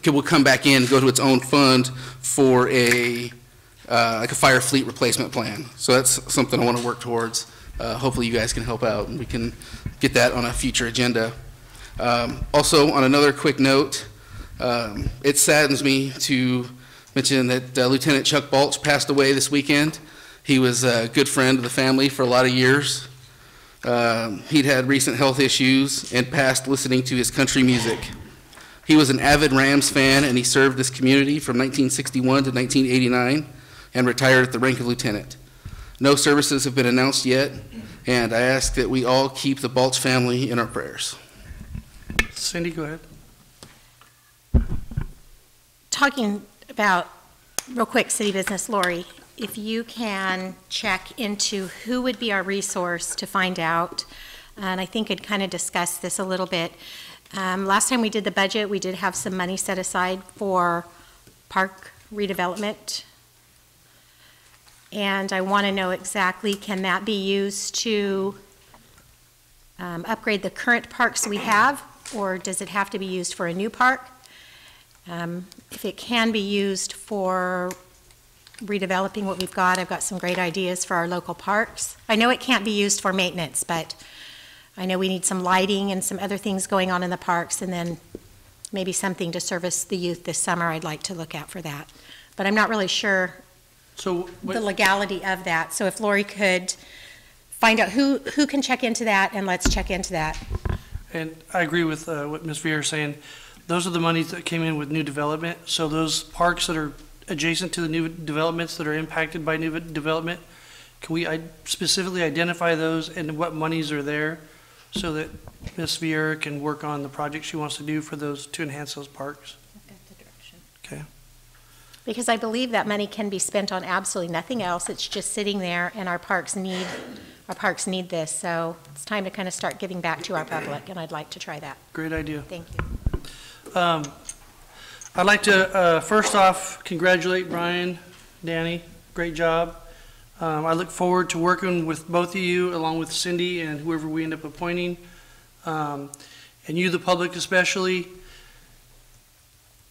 will come back in and go to its own fund for like a fire fleet replacement plan. So that's something I want to work towards. Hopefully you guys can help out and we can get that on a future agenda. Also, on another quick note, it saddens me to mention that Lieutenant Chuck Balch passed away this weekend. He was a good friend of the family for a lot of years. He'd had recent health issues and passed listening to his country music. He was an avid Rams fan, and he served this community from 1961 to 1989 and retired at the rank of lieutenant. No services have been announced yet, and I ask that we all keep the Balch family in our prayers. Cindy, go ahead. Talking about, real quick, city business, Lori, if you can check into who would be our resource to find out, and I think I'd kind of discussed this a little bit. Last time we did the budget, we did have some money set aside for park redevelopment. And I want to know exactly, can that be used to upgrade the current parks we have, or does it have to be used for a new park? If it can be used for redeveloping what we've got, I've got some great ideas for our local parks. I know it can't be used for maintenance, but I know we need some lighting and some other things going on in the parks, and then maybe something to service the youth this summer I'd like to look at for that. But I'm not really sure the legality of that. So if Lori could find out who can check into that, and let's check into that. And I agree with what Ms. Vieira is saying. Those are the monies that came in with new development. So those parks that are adjacent to the new developments that are impacted by new development, can we specifically identify those and what monies are there so that Ms. Vieira can work on the project she wants to do for those, to enhance those parks? Okay. Because I believe that money can be spent on absolutely nothing else. It's just sitting there, and our parks need this. So it's time to kind of start giving back to our public, and I'd like to try that. Great idea. Thank you. I'd like to first off congratulate Brian, Danny. Great job. I look forward to working with both of you, along with Cindy and whoever we end up appointing, and you, the public especially.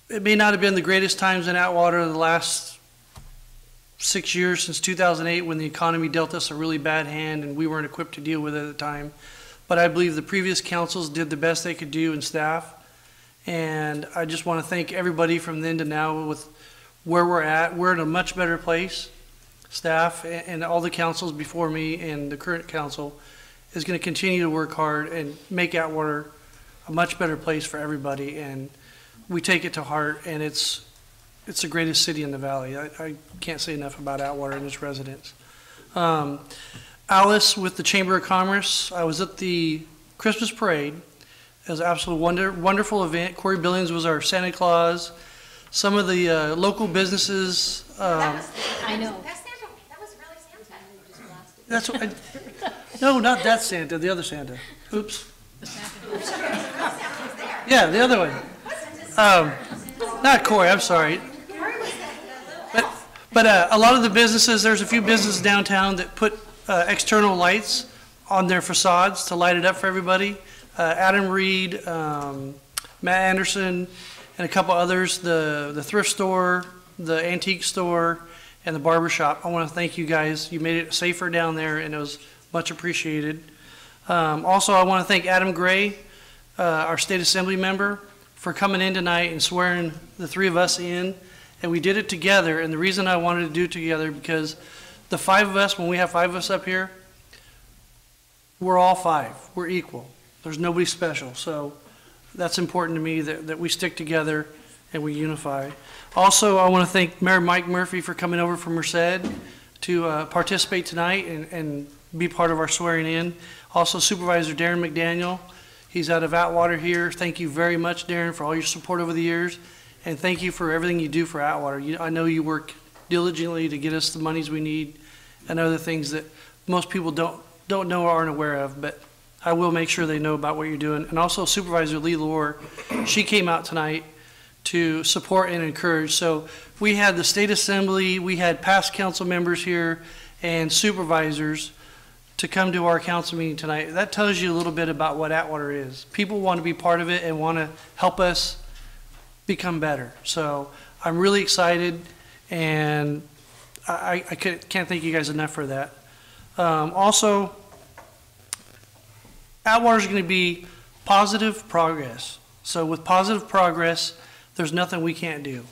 It may not have been the greatest times in Atwater the last 6 years since 2008, when the economy dealt us a really bad hand and we weren't equipped to deal with it at the time. But I believe the previous councils did the best they could do, and staff. And I just want to thank everybody from then to now with where we're at. We're in a much better place. Staff and all the councils before me and the current council is going to continue to work hard and make Atwater a much better place for everybody. And we take it to heart, and it's the greatest city in the valley. I can't say enough about Atwater and its residents. Alice with the Chamber of Commerce, I was at the Christmas parade. It was an absolute wonderful event. Corey Billings was our Santa Claus. Some of the local businesses. I know. That was really Santa. That's what no, not that Santa, the other Santa. Oops. Yeah, the other one. Not Corey, I'm sorry. But a lot of the businesses, there's a few businesses downtown that put external lights on their facades to light it up for everybody. Adam Reed, Matt Anderson, and a couple others, the thrift store, the antique store, and the barber shop. I want to thank you guys. You made it safer down there, and it was much appreciated. Also, I want to thank Adam Gray, our state assembly member, for coming in tonight and swearing the three of us in. And we did it together, and the reason I wanted to do it together, because the five of us, when we have five of us up here, we're all five. We're equal. There's nobody special. So that's important to me, that we stick together and we unify. Also, I want to thank Mayor Mike Murphy for coming over from Merced to participate tonight and be part of our swearing in. Also, Supervisor Darren McDaniel. He's out of Atwater here. Thank you very much, Darren, for all your support over the years. And thank you for everything you do for Atwater. I know you work diligently to get us the monies we need and other things that most people don't know or aren't aware of, but I will make sure they know about what you're doing. And also Supervisor Lee Lohr, she came out tonight to support and encourage. So we had the State Assembly, we had past council members here and supervisors to come to our council meeting tonight. That tells you a little bit about what Atwater is. People want to be part of it and want to help us become better. So I'm really excited, and I can't thank you guys enough for that. Also, Atwater is going to be positive progress. So with positive progress, there's nothing we can't do.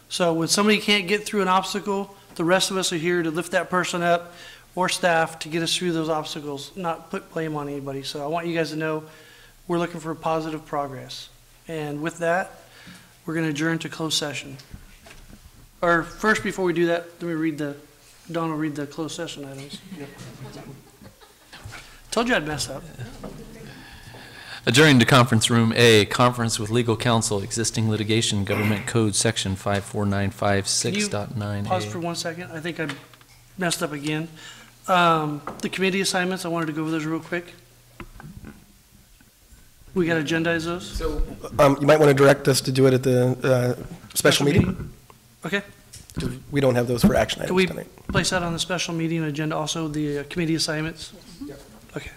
So when somebody can't get through an obstacle, the rest of us are here to lift that person up, or staff, to get us through those obstacles, not put blame on anybody. So I want you guys to know we're looking for positive progress. And with that, we're going to adjourn to closed session. Or first, before we do that, let me Don will read the closed session items. Yep. Told you I'd mess up. Adjourning to conference room A, conference with legal counsel, existing litigation, government code section 54956.9A. Pause for 1 second. I think I messed up again. The committee assignments, I wanted to go over those real quick. We got to agendize those? So you might want to direct us to do it at the special meeting? Okay. We don't have those for action items tonight. Can we place that on the special meeting agenda, also the committee assignments? Yep. Okay.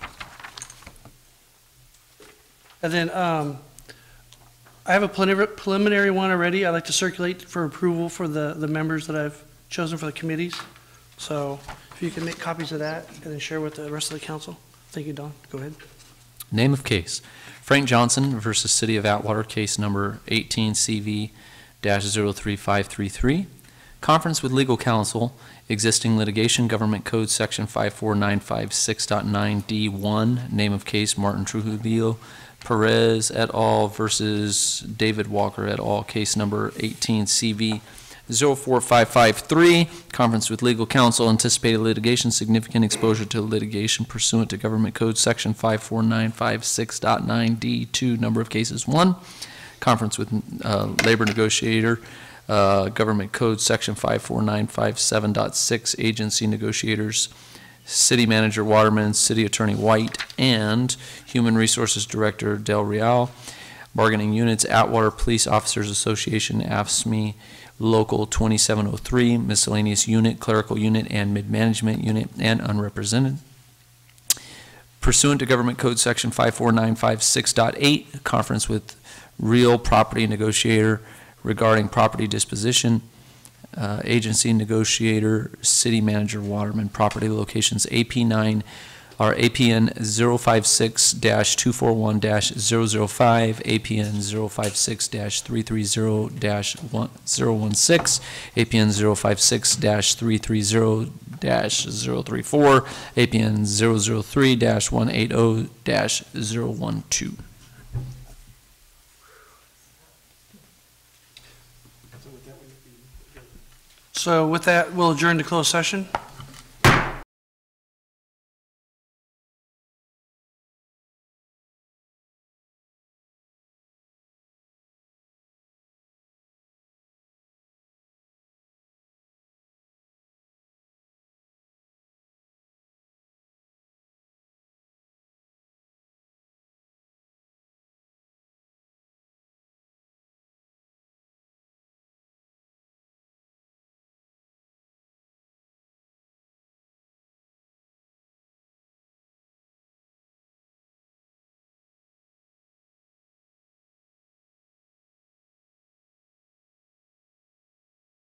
And then I have a preliminary one already. I'd like to circulate for approval for the members that I've chosen for the committees. So if you can make copies of that and then share with the rest of the council. Thank you, Don. Go ahead. Name of case: Frank Johnson versus City of Atwater, case number 18 CV-03533. Conference with legal counsel, existing litigation, government code section 54956.9D1. Name of case: Martin Trujillo Perez et al. Versus David Walker et al. Case number 18 CV-04553. Conference with legal counsel, anticipated litigation, significant exposure to litigation pursuant to government code section 54956.9D2. Number of cases: 1. Conference with labor negotiator, government code section 54957.6, agency negotiators, city manager Waterman, city attorney White, and human resources director Del Real. Bargaining units: Atwater Police Officers Association, AFSCME, Local 2703, miscellaneous unit, clerical unit, and mid-management unit, and unrepresented. Pursuant to government code section 54956.8, conference with real property negotiator regarding property disposition, agency negotiator, city manager Waterman. Property locations: APN 056-241-005, APN 056-330-016, APN 056-330-034, APN 003-180-012. So with that, we'll adjourn to closed session.